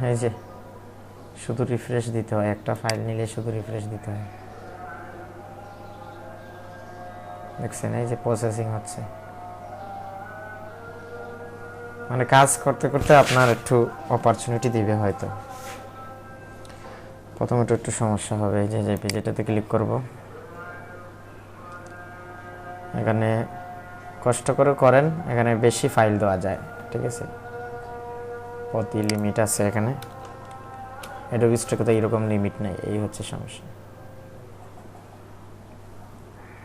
এই যে শুধু রিফ্রেশ দিতে হয়, একটা ফাইল নিলে শুধু রিফ্রেশ দিতে হয়, দেখছেন? এই যে প্রসেসিং হচ্ছে, মানে কাজ করতে করতে আপনার একটু অপরচুনিটি দিবে হয়তো। প্রথমে একটু সমস্যা হবে। এই যে পেজটাতে ক্লিক করব, এখানে কষ্ট করে করেন, এখানে বেশি ফাইল দেওয়া যায়, ঠিক আছে। প্রতি লিমিট আছে এখানে, অ্যাডোবি স্টকে তো এরকম লিমিট নেই, এই হচ্ছে সমস্যা।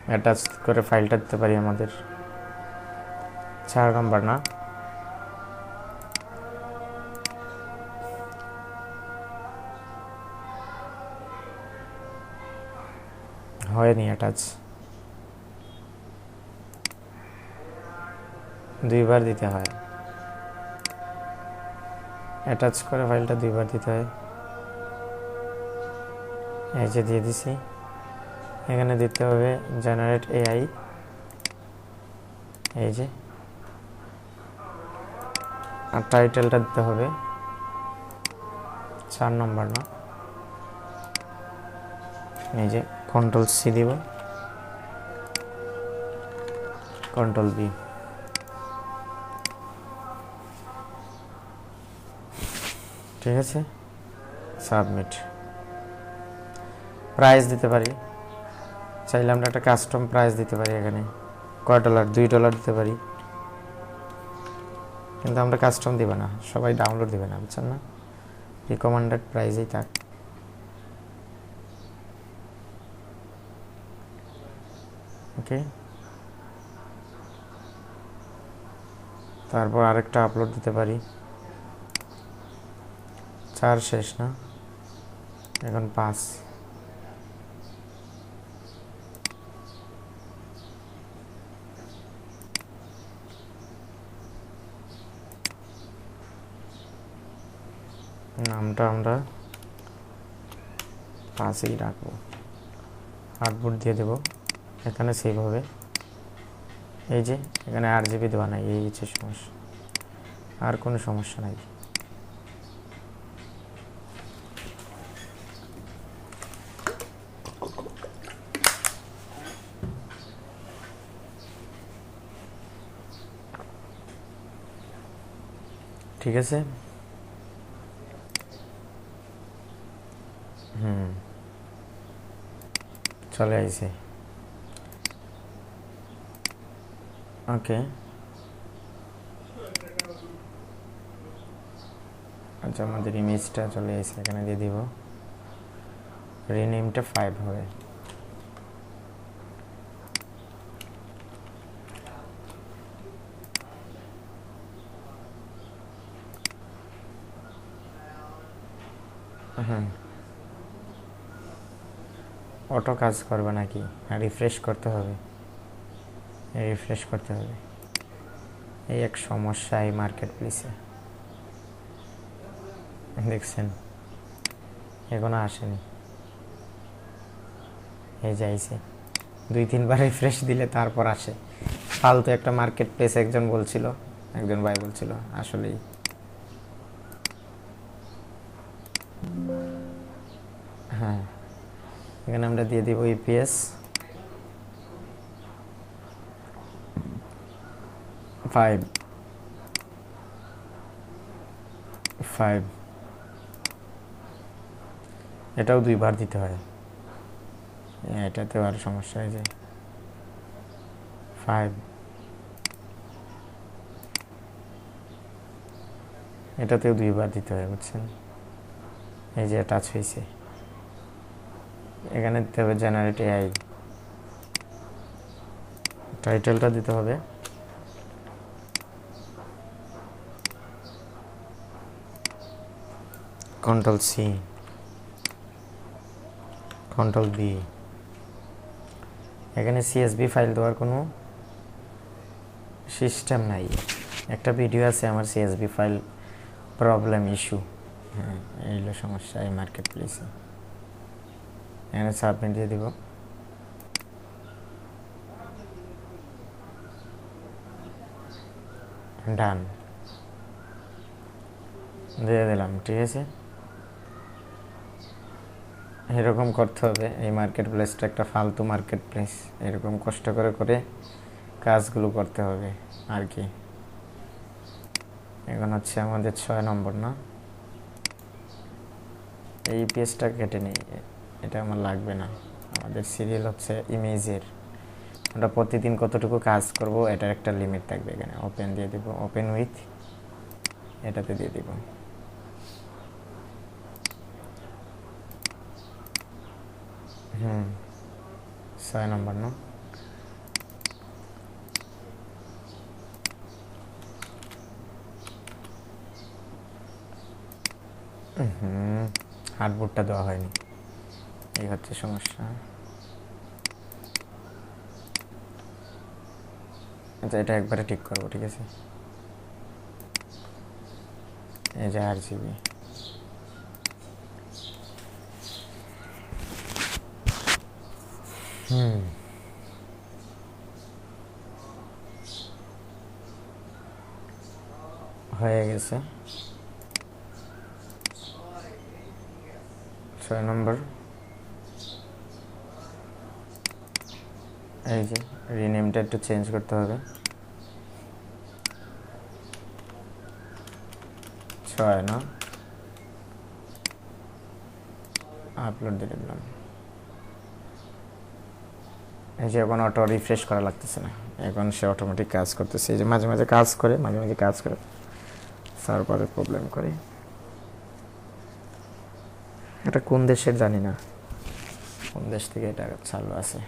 অ্যাটাচ করে ফাইলটা দিতে পারি আমাদের 4 নম্বর না, হয়নি অ্যাটাচ, 2বার দিতে হয়। অ্যাটাচ করে ফাইলটা 2বার দিতে হয়। এই যে দিয়ে দিছি, এখানে দিতে হবে জেনারেট AI, এই যে, আর টাইটেলটা দিতে হবে 4 নম্বর না, এই যে কন্ট্রোল সি দিব, কন্ট্রোল বি, ঠিক আছে, সাবমিট। প্রাইস দিতে পারি, চাইলে আমরা একটা কাস্টম প্রাইস দিতে পারি। এখানে কয় ডলার, $2 দিতে পারি, কিন্তু আমরা কাস্টম দিব না, সবাই ডাউনলোড দিবে না, বুঝছেন না, রিকমেন্ডেড প্রাইসেই থাক। ওকে, তারপর আরেকটা আপলোড দিতে পারি। 4 শেষ না, এখন 5। নামটা আমরা 5ই রাখবো, আউটপুট দিয়ে দেব, এখানে সেভ হবে। এই যে এখানে RGB দেওয়া নাই, এই হচ্ছে সমস্যা, আর কোনো সমস্যা নাই। ঠিক আছে, চলে আইছে। ওকে, আচ্ছা, আমাদের ইমেজটা চলে এসে এখানে দিয়ে দিব, রিনেমটা 5 হবে। অটো কাজ করবে নাকি? রিফ্রেশ করতে হবে, রিফ্রেশ করতে হবে। এই এক সমস্যা এই মার্কেট প্লেসে, দেখছেন এখনো আসেনি। এই যাইছে 2-3 বার রিফ্রেশ দিলে তারপর আসে। ফালতু একটা মার্কেট প্লেস একজন বলছিল, একজন ভাই বলছিল, আসলেই। হ্যাঁ, এখানে আমরা দিয়ে দিব EPS 5, এটাও 2 বার দিতে হয়, এটাতেও আর সমস্যা হয়ে যায়। 5, এটাতেও 2 বার দিতে হয়, বুঝছেন। এই যে টাচ হয়েছে, এখানে দিতে হবে জেনারেট AI, টাইটেলটা দিতে হবে কন্ট্রোল সি, কন্ট্রোল বি। এখানে CSV ফাইল দেওয়ার কোনো সিস্টেম নাই। একটা ভিডিও আছে আমার CSV ফাইল প্রবলেম ইস্যু, হ্যাঁ, এই হলো সমস্যা এই মার্কেট প্লেসে। এখানে সাবমিট দিয়ে দিব, ডান দিয়ে দিলাম, ঠিক আছে। এরকম করতে হবে, এই মার্কেট প্লেসটা একটা ফালতু মার্কেট প্লেস, এরকম কষ্ট করে করে কাজগুলো করতে হবে আর কি। এখন হচ্ছে আমাদের 6 নম্বর না, এই পেজটা কেটে নেই, এটা আমার লাগবে না। আমাদের সিরিয়াল হচ্ছে ইমেজের, আমরা প্রতিদিন কতটুকু কাজ করব এটার একটা লিমিট থাকবে। এখানে ওপেন দিয়ে দিব, ওপেন উইথ, এটাতে দিয়ে দিব। হুম, 6 নম্বর না, হার্ডবোর্ডটা দেওয়া হয়নি, এই হচ্ছে সমস্যা। আচ্ছা, এটা একবারে ঠিক করবো, ঠিক আছে। এই যে RGB, হয়ে গেছে। 6 নম্বর এই যে রিনেমটা একটু চেঞ্জ করতে হবে, 6 না, আপলোড দিয়ে দিলাম। এই যে এখন অটো রিফ্রেশ করা লাগতেছে না, এখন সে অটোমেটিক কাজ করতেছে। এই যে মাঝে মাঝে কাজ করে, মাঝে মাঝে কাজ করে, সার্ভারের প্রবলেম করে। এটা কোন দেশের জানি না, কোন দেশ থেকে এটা চালু আছে।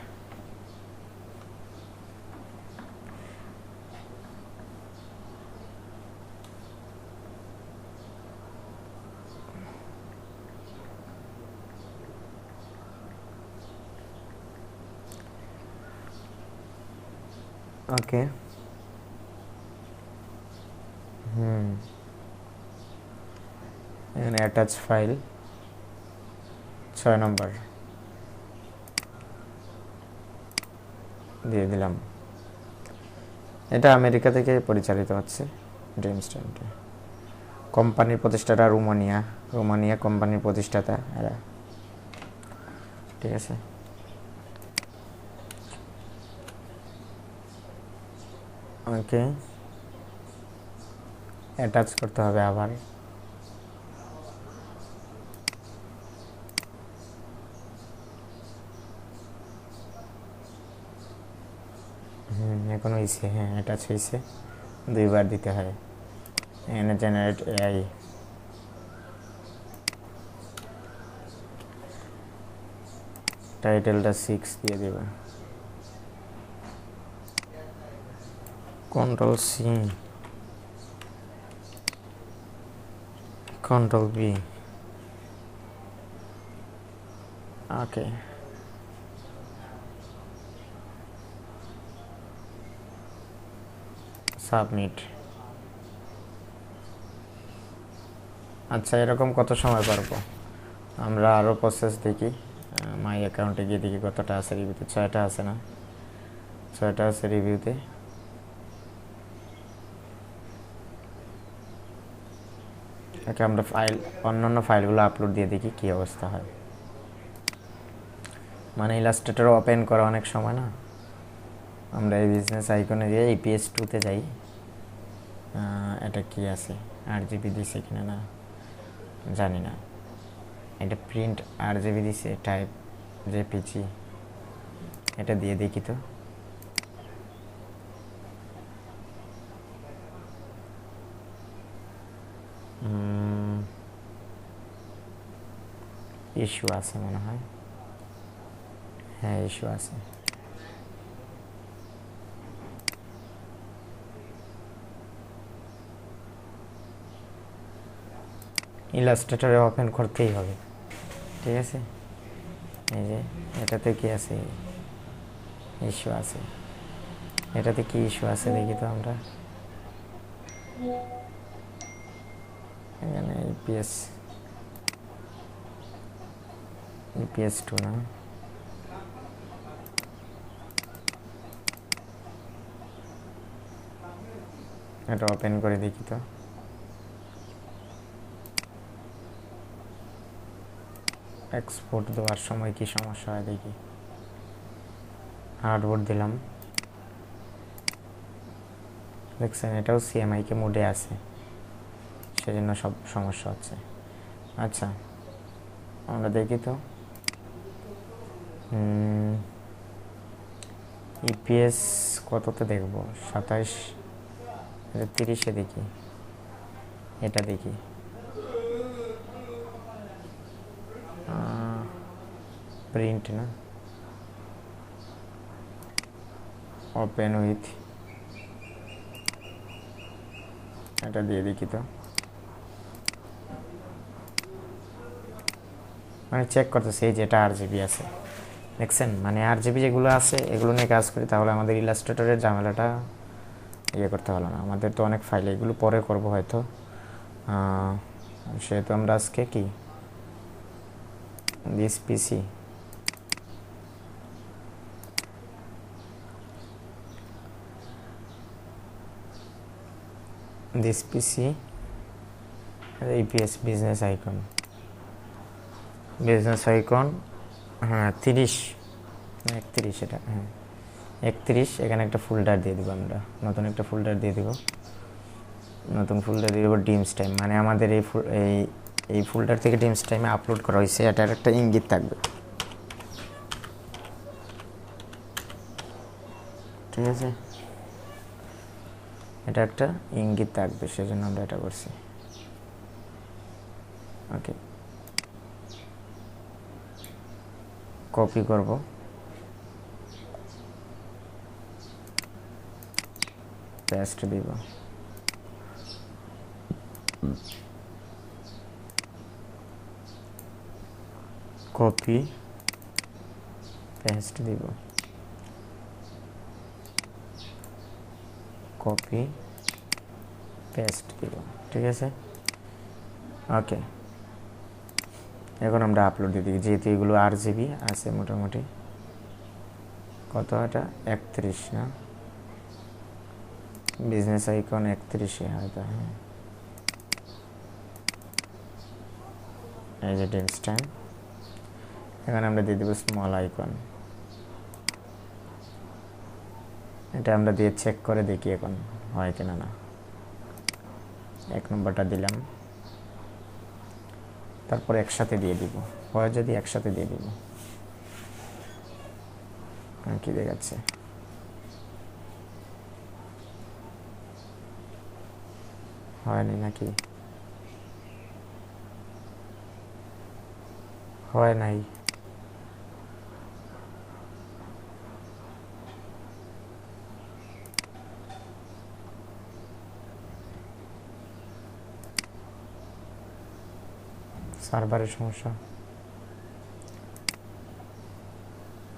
ওকে, এখানে অ্যাটাচ ফাইল 6 নম্বর দিয়ে দিলাম। এটা আমেরিকা থেকে পরিচালিত হচ্ছে, ড্রিমস্ট্যান্ডে। কোম্পানির প্রতিষ্ঠাতা রোমানিয়া কোম্পানির প্রতিষ্ঠাতা এরা, ঠিক আছে। ওকে, অ্যাটাচ করতে হবে আবার। এখন হয়েছে, হ্যাঁ অ্যাটাচ হয়েছে, 2বার দিতে হয়। এখানে জেনারেট এআই, টাইটেলটা 6 দিয়ে দেবে, কন্ট্রোল সি, কন্ট্রোল বি। ওকে, সাবমিট। আচ্ছা, এরকম কত সময় পারবো আমরা? আরও প্রসেস দেখি, মাই অ্যাকাউন্টে গিয়ে দেখি কতটা আছে রিভিউতে। 6টা আছে না, 6টা আছে রিভিউতে। ওকে, আমরা অন্যান্য ফাইলগুলো আপলোড দিয়ে দেখি কী অবস্থা হয়। মানে ইলাস্ট্রেটর ওপেন করা অনেক সময় না, আমরা এই বিজনেস আইকনে দিয়ে EPS 2-তে যাই। এটা কি আছে, RGB দিছে কিনা না জানি না। এটা প্রিন্ট RGB দিছে, টাইপ JPG, এটা দিয়ে দেখি তো। ইস্যু আছে মনে হয়, হ্যাঁ ইস্যু আছে। ইলাস্ট্রেটরে ওপেন করতেই হবে, ঠিক আছে। এই যে এটাতে কি আছে, ইস্যু আছে। এটাতে কি ইস্যু আছে দেখি তো আমরা। এখানে EPS 2 না, এটা ওপেন করে দেখি তো। এক্সপোর্ট দেওয়ার সময় কি সমস্যা হয় দেখি। হার্ডবোর্ড দিলাম, দেখছেন এটাও CMYK মোডে আছে, সেজন্য সব সমস্যা হচ্ছে। আচ্ছা, আমরা দেখি তো EPS কততে দেখব, 27, 30-এ দেখি। এটা দেখি, প্রিন্ট না, ওপেন উইথ, এটা দিয়ে দেখি তো। মানে চেক করতেছি, এই যেটা RGB আছে, দেখছেন। মানে RGB যেগুলো আছে এগুলো নিয়ে কাজ করি, তাহলে আমাদের ইলাস্ট্রেটরের ঝামেলাটা ইয়ে করতে হলো না। আমাদের তো অনেক ফাইল, এগুলো পরে করব হয়তো। সেহেতু আমরা আজকে কি this PC, EPS business icon, হ্যাঁ 30 31, এটা হ্যাঁ 31 এখানে একটা ফোল্ডার দিয়ে দিব, আমরা নতুন একটা ফোল্ডার দিয়ে দিব, নতুন ফোল্ডার দিয়ে দেবো ডিমস টাইম, মানে আমাদের এই ফোল্ডার থেকে ডিমস টাইমে আপলোড করা হয়েছে, এটার একটা ইঙ্গিত থাকবে, ঠিক আছে, এটা একটা ইঙ্গিত থাকবে, সেজন্য আমরা এটা করছি। ওকে, কপি করব, পেস্ট দিব, কপি পেস্ট দিব, কপি পেস্ট দিব, ঠিক আছে। ওকে, এখন আমরা আপলোড দিয়ে দিই, যেহেতু এগুলো RGB আছে মোটামুটি, কত এটা 31 না, বিজনেস আইকন 31-এ হয়তো, হ্যাঁ, এই যে ডিমস টাইম, এখানে আমরা দিয়ে দেবো স্মল আইকন, এটা আমরা দিয়ে চেক করে দেখি এখন হয় কিনা না। 1 নম্বরটা দিলাম, তারপর একসাথে দিয়ে দিব, হয় যদি একসাথে দিয়ে দিব, কি দেখাচ্ছে, হয়নি নাকি, হয় নাই, সার্ভারের সমস্যা,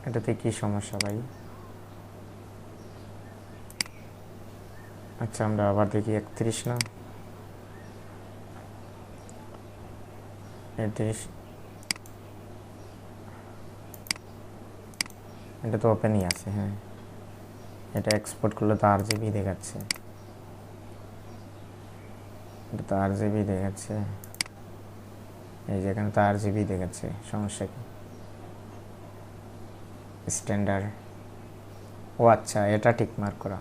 এটাতে কি সমস্যা ভাই? আচ্ছা, আমরা আবার দেখি 31 না 31, এটা তো ওপেনই আছে, হ্যাঁ, এটা এক্সপোর্ট করলে তো RGB দেখাচ্ছে, এটা তো RGB দেখাচ্ছে, এই যে এখানে তো RGB দেখাচ্ছে, সমস্যা কি? স্ট্যান্ডার্ড, ও আচ্ছা, এটা টিক মার্ক করা,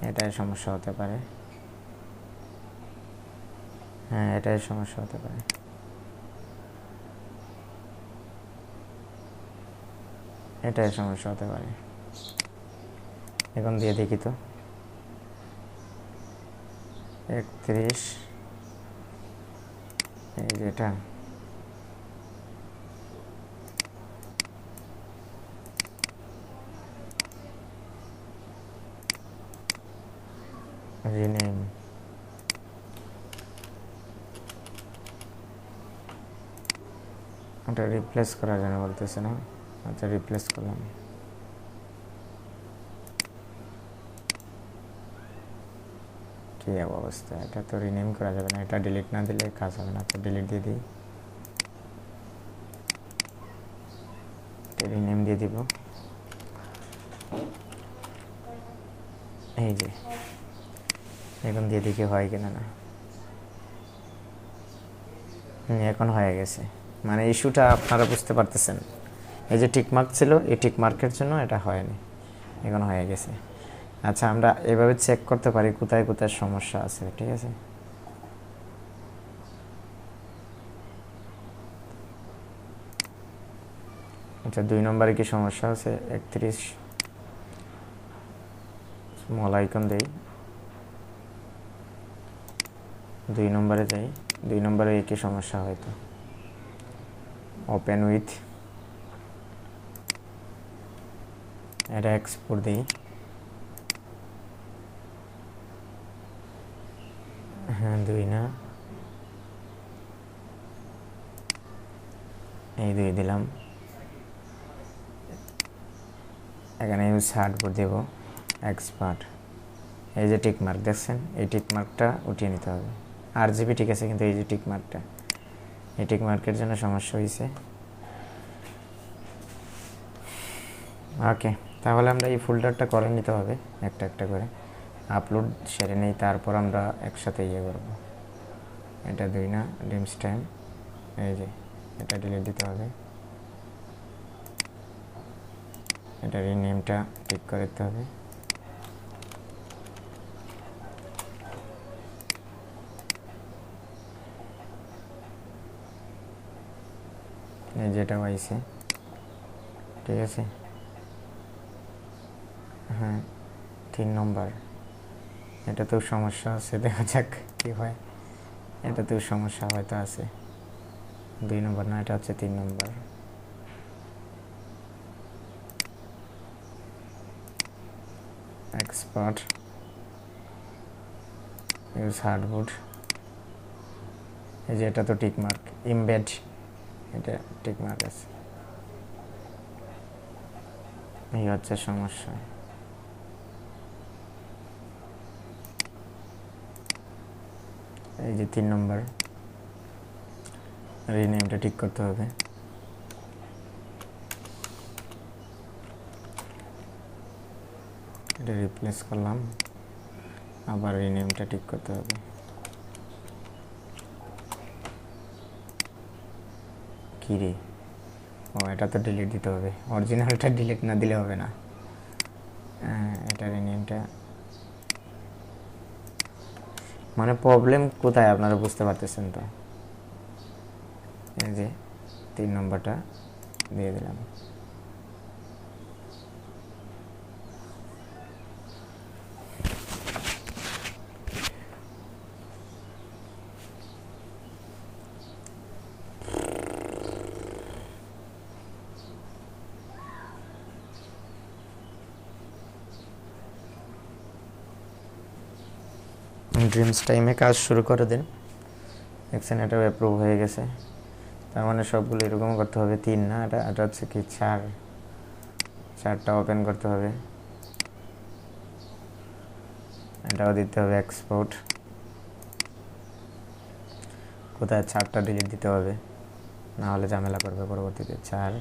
এটাই সমস্যা হতে পারে, হ্যাঁ, এটাই সমস্যা হতে পারে, এটাই সমস্যা হতে পারে। এখন দিয়ে দেখি তো, 31, এই যেটা, রিনেম, ওটা রিপ্লেস করার জন্য বলতেছে না, আচ্ছা রিপ্লেস করলাম, কি অবস্থা, এটা তো রিনেম করা যাবে না, এটা ডিলিট না দিলে কাজ হবে না, তো ডিলিট দিয়ে দিই, রিনেম দিয়ে দিব, এই যে এখন দিয়ে দেখি হয় কিনা না, এখন হয়ে গেছে, মানে ইস্যুটা আপনারা বুঝতে পারতেছেন, এই যে টিকমার্ক ছিল, এই টিকমার্কের জন্য এটা হয়নি, এখন হয়ে গেছে। আচ্ছা, আমরা এভাবে চেক করতে পারি কোথায় কোথায় সমস্যা আছে, ঠিক আছে। আচ্ছা, 2 নম্বরে কি সমস্যা আছে, 31 স্মল আইকন দেই, 2 নম্বরে যাই, 2 নম্বরে কি সমস্যা হয়তো, ওপেন উইথ, এটা এক্সপোর্ট দিই, হ্যাঁ 2 না, এই 2 দিলাম, এখানে ইউজ হার্ডবোর্ড দেব, এক্সপার্ট, এই যে টিক মার্ক দেখছেন, এই টিক মার্কটা উঠিয়ে নিতে হবে, RGB ঠিক আছে, কিন্তু এই যে টিক মার্কটা, এই টিক মার্কের জন্য সমস্যা হয়েছে। ওকে, তাহলে আমরা এই ফোল্ডারটা করে নিতে হবে একটা একটা করে, আপলোড সেরে নেই, তারপর আমরা একসাথে ইয়ে করব, এটা 2 না, ডিমস টাইম, এই যে এটা ডিলিট দিতে হবে, এটা রিনেমটা ঠিক করে দিতে হবে। এই যেটা হয়েছে, ঠিক আছে। হ্যাঁ 3 নম্বর, এটাতেও সমস্যা আছে, দেখা যাক কি হয়। এটাতেও সমস্যা হয়তো আছে। 2 নম্বর না, এটা হচ্ছে 3 নম্বর। এক্সপার্ট ইউজ হার্ডবোর্ড, এই যে এটা তো টিক মার্ক। ইমবেড, এটা টিক মার্ক আছে। এই হচ্ছে সমস্যা। এই যে 3 নম্বর, রিনেমটা ঠিক করতে হবে। এটা রিপ্লেস করলাম, আবার রিনেমটা ঠিক করতে হবে। কি রে, ও এটা তো ডিলিট দিতে হবে, অরিজিনালটা ডিলিট না দিলে হবে না। এটা রিনেমটা, মানে প্রবলেম কোথায় আপনারা বুঝতে পারতেছেন তো। এই যে 3 নম্বরটা দিয়ে দিলাম। ড্রিমস টাইমে কাজ শুরু করে দিন। দেখছেন এটাও অ্যাপ্রুভ হয়ে গেছে। তার মানে সবগুলো এরকম করতে হবে। 3 না, এটা হচ্ছে কি 4টা ওপেন করতে হবে। এটাও দিতে হবে এক্সপোর্ট, কোথায় 4টা ডিলিট দিতে হবে, না হলে ঝামেলা করবে পরবর্তীতে। 4,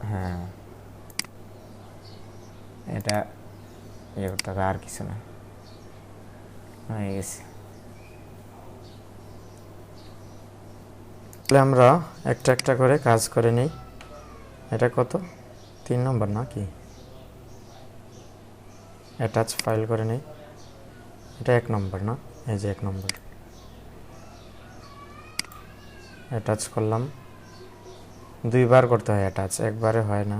হ্যাঁ এটা ইয়ে করতে হবে, আর কিছু না, হয়ে গেছে। তাহলে আমরা একটা একটা করে কাজ করে নিই। এটা কত, 3 নম্বর না কি, অ্যাটাচ ফাইল করে নিই। এটা 1 নম্বর না, এই যে 1 নম্বর অ্যাটাচ করলাম। 2বার করতে হয় অ্যাটাচ, একবারে হয় না।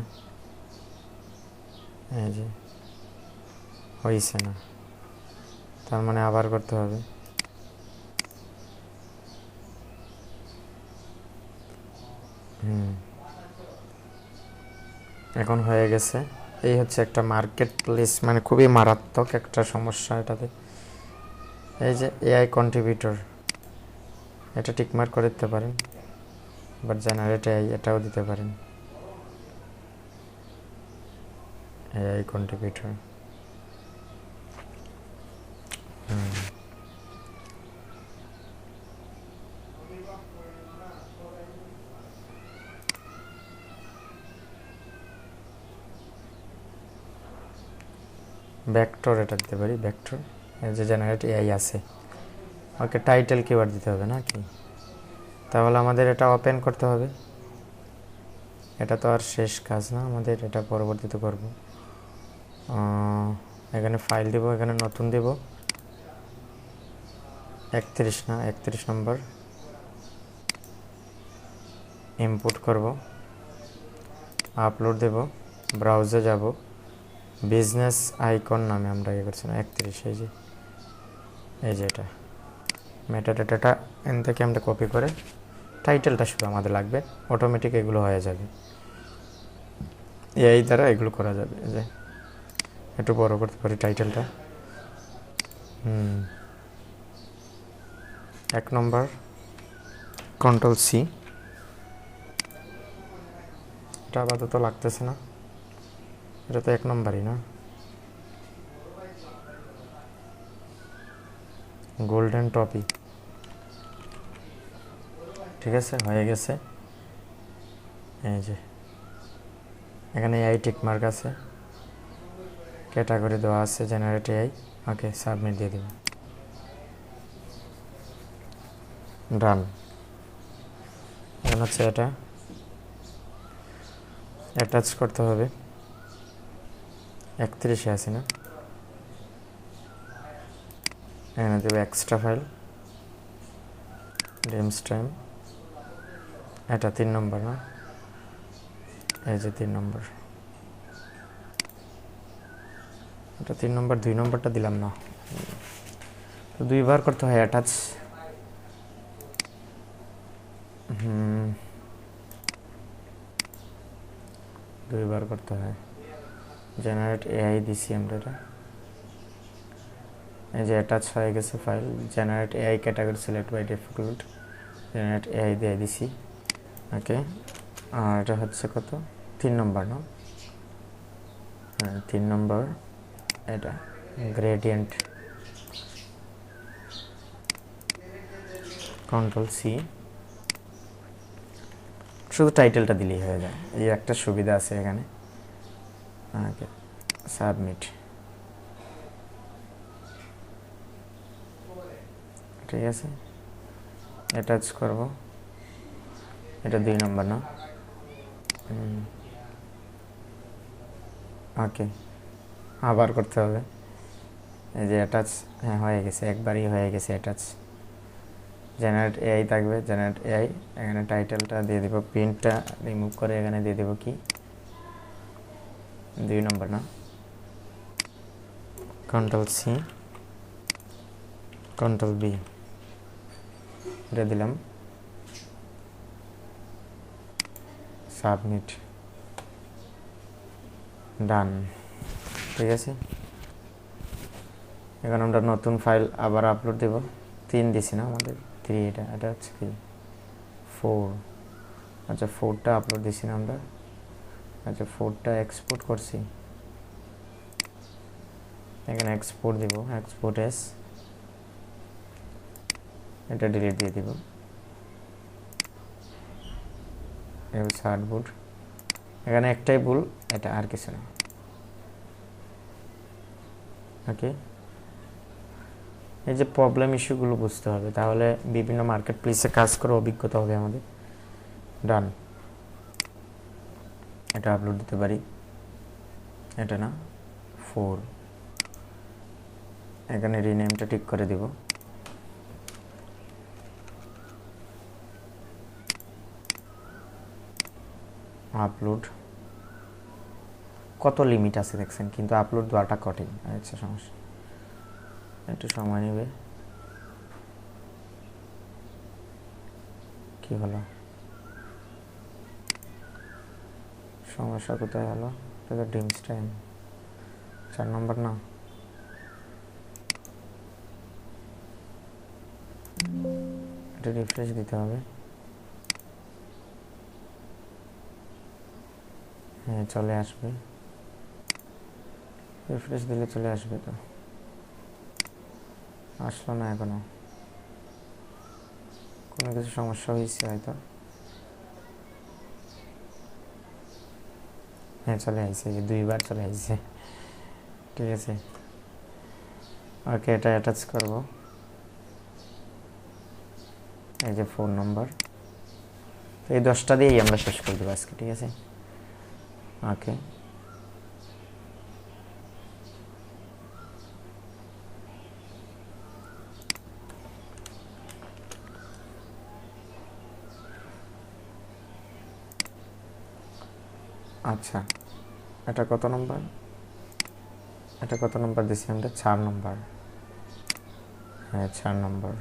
এই যে হয়েছে না, তার মানে আবার করতে হবে। এখন হয়ে গেছে। এই হচ্ছে একটা মার্কেট প্লেস, মানে খুবই মারাত্মক একটা সমস্যা এটাতে। এই যে এআই কন্ট্রিবিউটর, এটা টিকমার্ক করে দিতে পারেন। বাট জেনারেট এআই এটাও দিতে পারেন, এআই কন্ট্রিবিউটর। ভেক্টর এটা দিতে পারি, ভেক্টর। এই যে জেনারেট এআই আছে, ওকে টাইটেল কিওয়ার্ড দিতে হবে নাকি। তাহলে আমাদের এটা ওপেন করতে হবে। এটা তো আর শেষ কাজ না আমাদের, এটা পরবর্তীতে করব। এখানে ফাইল দেব, এখানে নতুন দেব। 31 না, 31 নম্বর ইনপুট করব, আপলোড দেব, ব্রাউজে যাব, বিজনেস আইকন নামে আমরা ইয়ে করছি না, 31। এই যে এটা মেটাডাটাটা এন থেকে আমরা কপি করে, টাইটেলটা শুধু আমাদের লাগবে, অটোমেটিক এগুলো হয়ে যাবে। এই দ্বারা এগুলো করা যাবে। এই যে একটু বড় করতে পারি টাইটেলটা। 1 নম্বর Ctrl+C, এটা আপাতত লাগতেছে না, এটা তো 1 নম্বরই না। গোল্ডেন টপি, ঠিক আছে, হয়ে গেছে। এই যে এখানে এআই টিকমার্ক আছে, ক্যাটাগরি দেওয়া আছে জেনারেট এআই। ওকে, সাবমিট দিয়ে দিব, ডান। এখন হচ্ছে এটা অ্যাটাচ করতে হবে 31 আছে না, এখানে দেবো এক্সট্রা ফাইল ডিমস টাইম, এটা 3 নম্বর না, এই যে 3 নম্বর, এটা 3 নম্বর, 2 নম্বরটা দিলাম না, তো 2 বার করতে হয় অ্যাটাচ। দুইবার করতে হয়। জেনারেট এআই দিছি আমরা, এটা এই যে অ্যাটাচ হয়ে গেছে file, generate AI category select by default, generate AI দিয়ে দিছি। ওকে, আর এটা হচ্ছে কত, 3 নম্বর না, হ্যাঁ 3 নম্বর, এটা গ্রেডিয়েন্ট, কন্ট্রোল সি, শুধু টাইটেলটা দিলেই হয়ে যায়, এই একটা সুবিধা আছে এখানে। ওকে, সাবমিট, ঠিক আছে, অ্যাটাচ করব, এটা 2 নম্বর না, ওকে, আবার করতে হবে, এই যে অ্যাটাচ, হ্যাঁ হয়ে গেছে, একবারই হয়ে গেছে অ্যাটাচ। জেনারেট এআই থাকবে, জেনারেট এআই, এখানে টাইটেলটা দিয়ে দেব, প্রিন্টটা রিমুভ করে এখানে দিয়ে দেব কি 2 নম্বর না, কন্ট্রোল সি, কন্ট্রোল বি, এটা দিলাম, সাবমিট, ডান, ঠিক আছে। এখন আমরা নতুন ফাইল আবার আপলোড দেব, 3 দিছি না আমাদের, 3, এটা হচ্ছে কি 4, আচ্ছা 4টা আপলোড দিছি না আমরা, আচ্ছা 4টা এক্সপোর্ট করছি, এখানে এক্সপোর্ট দিব, এক্সপোর্ট এস, এটা ডিলিট দিয়ে দিব, এবার সার্টবোর্ড, এখানে একটাই ভুল, এটা আর কিছু না। ওকে, এই যে প্রবলেম ইস্যুগুলো বুঝতে হবে, তাহলে বিভিন্ন মার্কেট প্লেসে কাজ করে অভিজ্ঞতা হবে আমাদের। ডান, এটা আপলোড দিতে পারি, এটা না 4, এখানে রিনেমটা ঠিক করে দিব, আপলোড, কত লিমিট আছে দেখছেন, কিন্তু আপলোড দেওয়াটা কঠিন, আচ্ছা সমস্যা, একটু সময় নেবে। কি হলো, সমস্যা কোথায় হলো, এটা তো ডিমস টাইম 4 নম্বর না, এটা রিফ্রেশ দিতে হবে, হ্যাঁ চলে আসবে, রিফ্রেশ দিলে চলে আসবে, তো আসলো না এখনো, কোনো কিছু সমস্যা হয়েছে হয়তো, হ্যাঁ চলে আসছে, 2 বার চলে আসছে, ঠিক আছে। ওকে, এটা অ্যাটাচ করব, এই যে 4 নম্বর, তো এই 10টা দিয়েই আমরা শেষ করে দেবো আজকে, ঠিক আছে। ওকে, আচ্ছা এটা কত নম্বর, এটা কত নম্বর দিছি আমরা, 4 নম্বর, হ্যাঁ 4 নম্বর,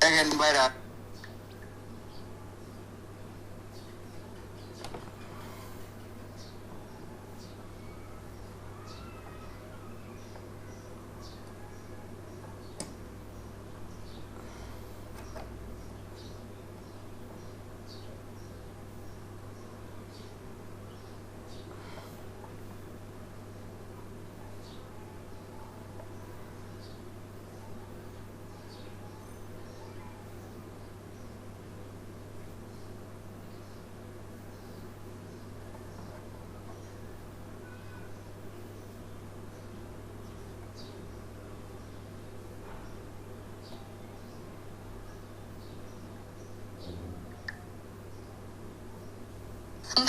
দেখেন ভাইরা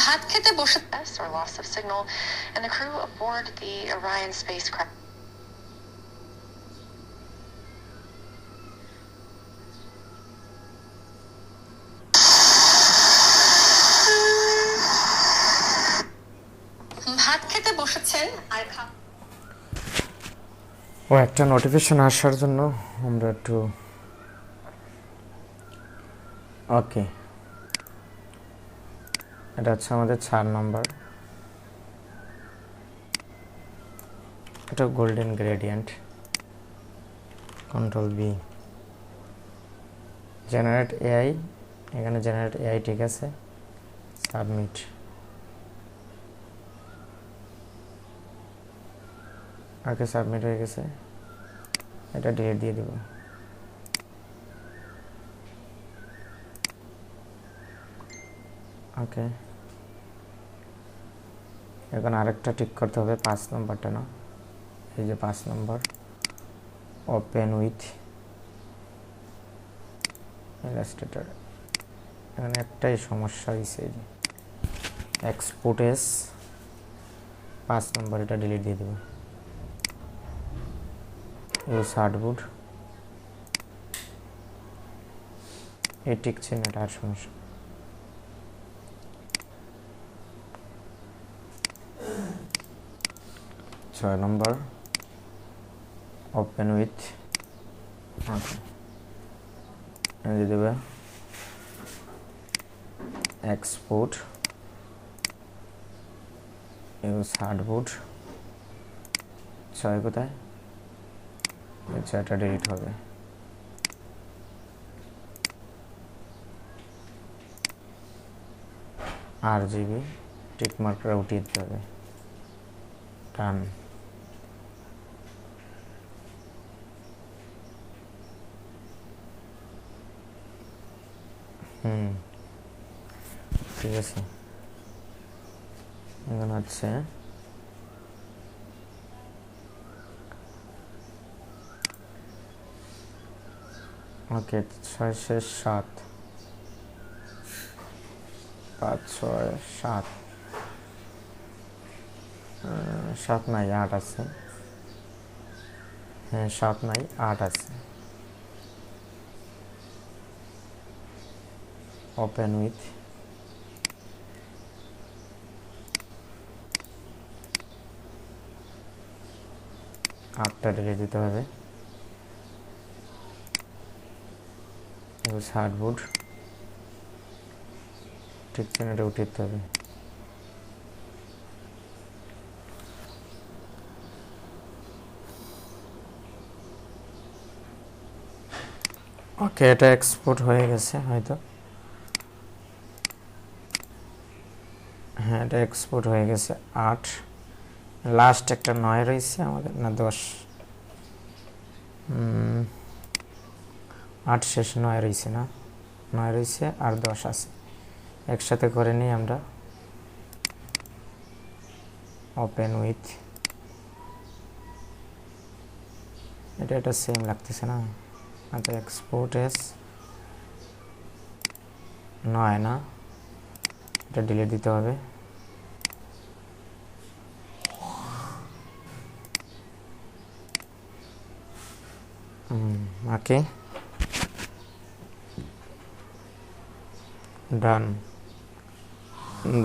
ভাত খেতে বসে or loss of signal, and the crew aboard the Orion spacecraft. ভাত খেতে বসেছেন আর একটা নোটিফিকেশন আসার জন্য আমরা একটু ওকে, এটা হচ্ছে আমাদের 4 নম্বর। এটা golden gradient, control B, generate AI, এখানে জেনারেট এআই ঠিক আছে, সাবমিট। ওকে, সাবমিট হয়ে গেছে, এটা ডিলিট দিয়ে দেব। ওকে, এখন আরেকটা ঠিক করতে হবে, 5 নম্বরটা না, এই যে 5 নম্বর, ওপেন উইথ ইলাস্ট্রেটর। এখানে একটাই সমস্যা হয়েছে, এই যে এক্সপোর্ট এস 5 নম্বর, এটা ডিলিট দিয়ে দেব। ইউজ হার্ডবোর্ড, এই টিকছে না, এটা আর সমস্যা। ছয় নম্বর, ওপেন উইথ, দিয়ে দেবে এক্সপোর্ট, ইউজ হার্ডবোর্ড। 6 কোথায়? আচ্ছা, এটা ডিলিট হবে। RGB টিক মার্কটা উঠিয়ে দিতে হবে, টান। ঠিক আছে, এখন হচ্ছে ওকে, 6 শেষ 7, 5 6 7, 7 নাই 8 আছে, হ্যাঁ 7 নাই 8 আছে। ওপেন উইথ, আটটা ডিলিট দিতে হবে। ইউজ হার্ডবোর্ড, ঠিক আছে, এটা উঠিয়ে দিতে হবে। ওকে, এটা এক্সপোর্ট হয়ে গেছে হয়তো, হ্যাঁ এটা এক্সপোর্ট হয়ে গেছে। 8 লাস্ট একটা 9 রয়েছে আমাদের, না 10, 8 শেষ 9 রয়েছে, না 9 রয়েছে আর 10 আছে, একসাথে করে নিই আমরা। ওপেন উইথ, এটা সেম লাগতেছে না, আচ্ছা এক্সপোর্ট এস 9 না, এটা ডিলিট দিতে হবে। ওকে, ডান।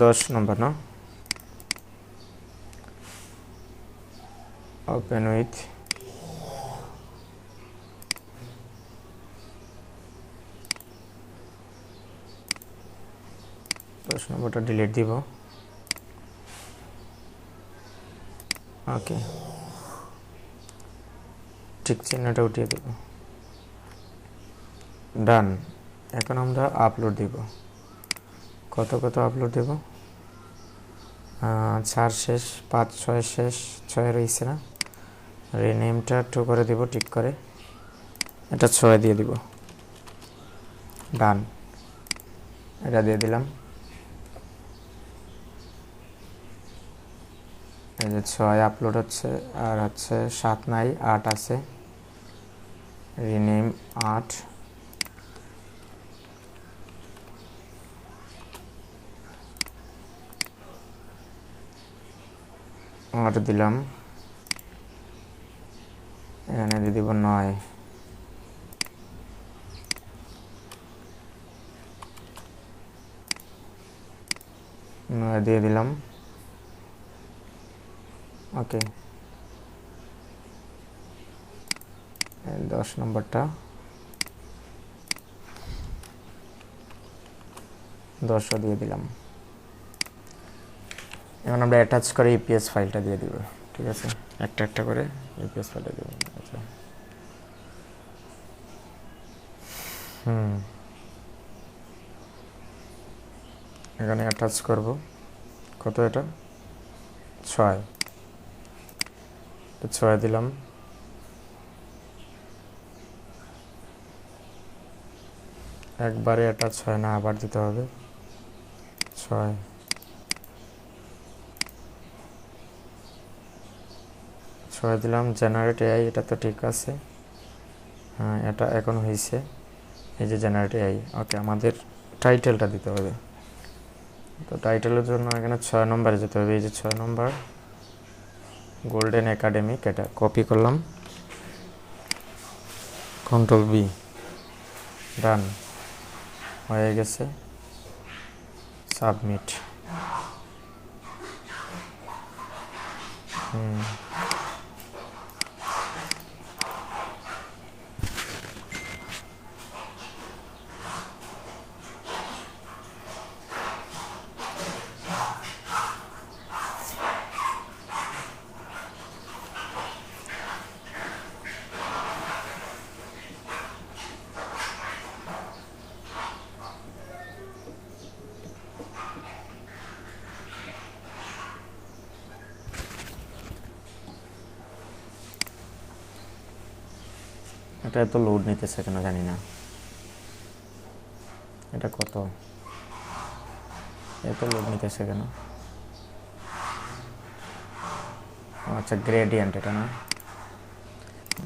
10 নম্বর না, ওপেন উইথ 10 নম্বরটা ডিলিট দিব। ওকে, ঠিক চিহ্নটা উঠিয়ে দেব। ডান। এখন আমরা আপলোড দিব। কত আপলোড দেব? 4 শেষ, 5 6 শেষ, 6 রয়েছে না? রিনেমটা 2 করে দিব, ঠিক করে এটা 6 দিয়ে দিব। ডান, এটা দিয়ে দিলাম। এই যে 6 আপলোড হচ্ছে, আর হচ্ছে 7 নাই, 8 আছে। রিনেম 8, আর দিলাম। এখানে দিয়ে দিব 9, দিয়ে দিলাম। ওকে, 10 নম্বরটা 10 দিয়ে দিলাম। এখন আমরা অ্যাটাচ করে ইপিএস ফাইলটা দিয়ে দিব। ঠিক আছে, একটা একটা করে ইপিএস ফাইলটা দিব। আচ্ছা, এখানে অ্যাটাচ করব। কত এটা? 6, তো 6 দিলাম। একবারে অ্যাটাচ হয় না, আবার দিতে হবে। 6, 6 দিলাম। জেনারেট এআই, এটা তো ঠিক আছে। হ্যাঁ, এটা এখন হয়েছে। এই যে জেনারেট এআই। ওকে, আমাদের টাইটেলটা দিতে হবে। তো টাইটেলের জন্য এখানে 6 নম্বরে যেতে হবে। এই যে 6 নম্বর, গোল্ডেন একাডেমিক, এটা কপি করলাম, কন্ট্রোল বি। ডান হয়ে গেছে। সাবমিট। এটা এত লোড নিতেছে কেন জানি না। এটা কত এত লোড নিতেছে কেন? আচ্ছা, গ্রেডিয়েন্ট এটা না?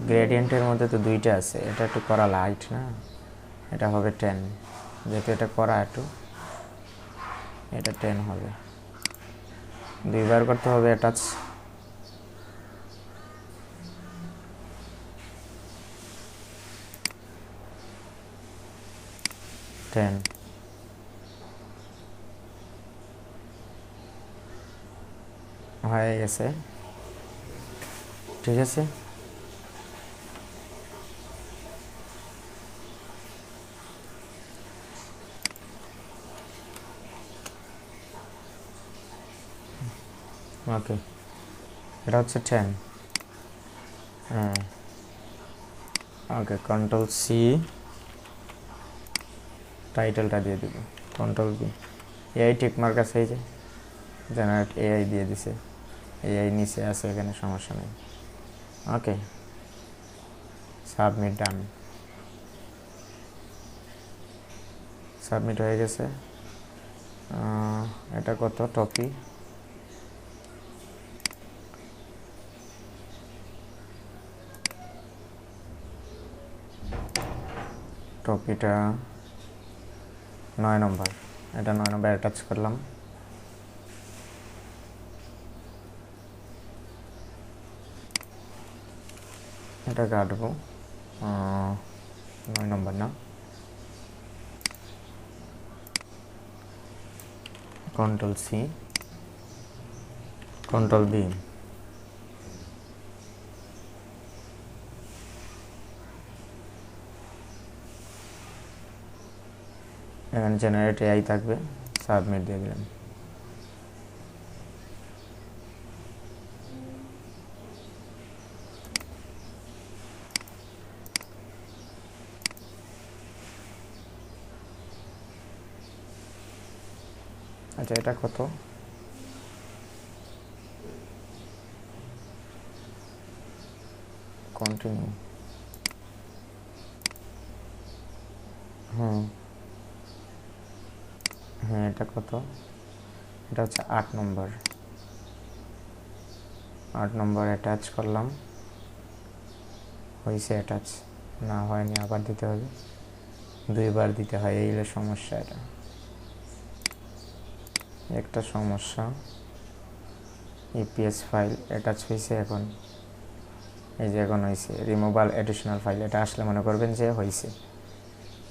গ্রেডিয়েন্টের মধ্যে তো 2টা আছে। এটা একটু করা লাইট না, এটা হবে 10। যেহেতু এটা করা একটু, এটা 10 হবে। 2বার করতে হবে অ্যাটাচ। 10 হয়ে গেছে। ঠিক আছে, ওকে, এটা হচ্ছে 10। হ্যাঁ, ওকে, কন্ট্রোল সি, টাইটেলটা দিয়ে দিব। Control B, AI tick mark আছে, এই যে জেনারেট এআই দিয়ে দিছে। এআই নিচে আছে, এখানে সমস্যা নেই। ওকে, সাবমিট। ডান, সাবমিট হয়ে গেছে। এটা কত? টপি, টপিটা 9 নম্বর। এটা 9 নম্বর অ্যাটাচ করলাম। এটা কাটবো। 9 নম্বর না, কন্ট্রোল সি, কন্ট্রোল বি। এখানে জেনারেট এআই থাকবে, সাবমিট দিয়ে দিলাম। আচ্ছা এটা কত? কন্টিনিউ। হ্যাঁ এটা কত? এটা হচ্ছে 8 নম্বর। 8 নম্বর অ্যাটাচ করলাম, হয়েছে অ্যাটাচ, না হয়নি আবার দিতে হবে, 2বার দিতে হয়, এই হলো সমস্যা। এটা একটা সমস্যা। ইপিএস ফাইল অ্যাটাচ হয়েছে, এখন এই যে এখন হয়েছে রিমুভাল অ্যাডিশনাল ফাইল, এটা আসলে মনে করবেন যে হয়েছে।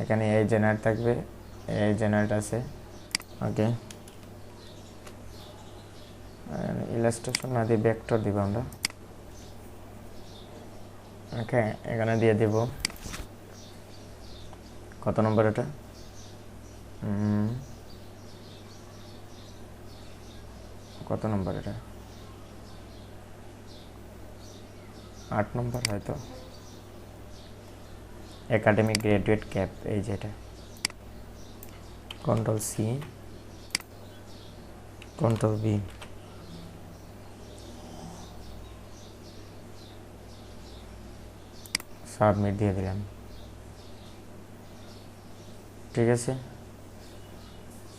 এখানে এই জেনারেট থাকবে, এই জেনারেট আছে, ওকে। ইলাস্ট্রেশন না দিয়ে ভেক্টর দিব আমরা, ওকে। এখানে দিয়ে দিব কত নম্বর এটা? কত নম্বর এটা? 8 নম্বর হয়তো। একাডেমিক গ্রাজুয়েট ক্যাপ, এই যেটা। Control C, control B, submit দিয়ে দিলাম। ঠিক আছে,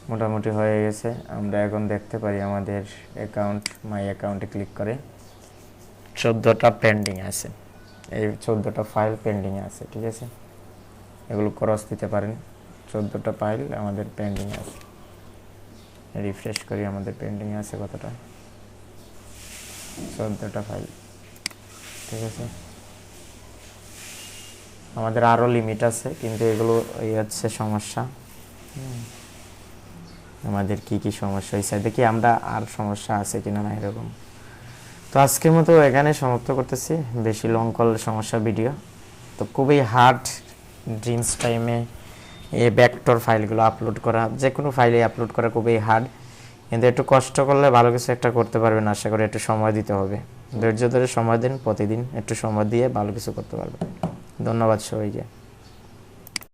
মোটামুটি হয়ে গেছে। আমরা এখন দেখতে পারি আমাদের অ্যাকাউন্ট, মাই অ্যাকাউন্টে ক্লিক করে 14টা পেন্ডিং আছে, এই 14টা ফাইল পেন্ডিং আছে। ঠিক আছে, এগুলো ক্রস দিতে পারেন। 14টা ফাইল আমাদের পেন্ডিং আছে। রিফ্রেশ করি, আমাদের পেন্ডিং আছে কতটা? 14টা ফাইল। ঠিক আছে, আমাদের আরও লিমিট আছে, কিন্তু এগুলো এই হচ্ছে সমস্যা। আমাদের কি কি সমস্যা হয়েছে দেখি আমরা, আর সমস্যা আছে কিনা না এরকম। তো আজকের মতো এখানে সমাপ্ত করতেছি, বেশি লং করলে সমস্যা ভিডিও। তো খুবই হার্ড ড্রিমস টাইমে এই ভেক্টর ফাইলগুলো আপলোড করা, যে কোনো ফাইলে আপলোড করা খুবই হার্ড, কিন্তু একটু কষ্ট করলে ভালো কিছু একটা করতে পারবেন। আশা করি একটু সময় দিতে হবে, ধৈর্য ধরে সময় দিন, প্রতিদিন একটু সময় দিয়ে ভালো কিছু করতে পারবেন। ধন্যবাদ সবাইকে।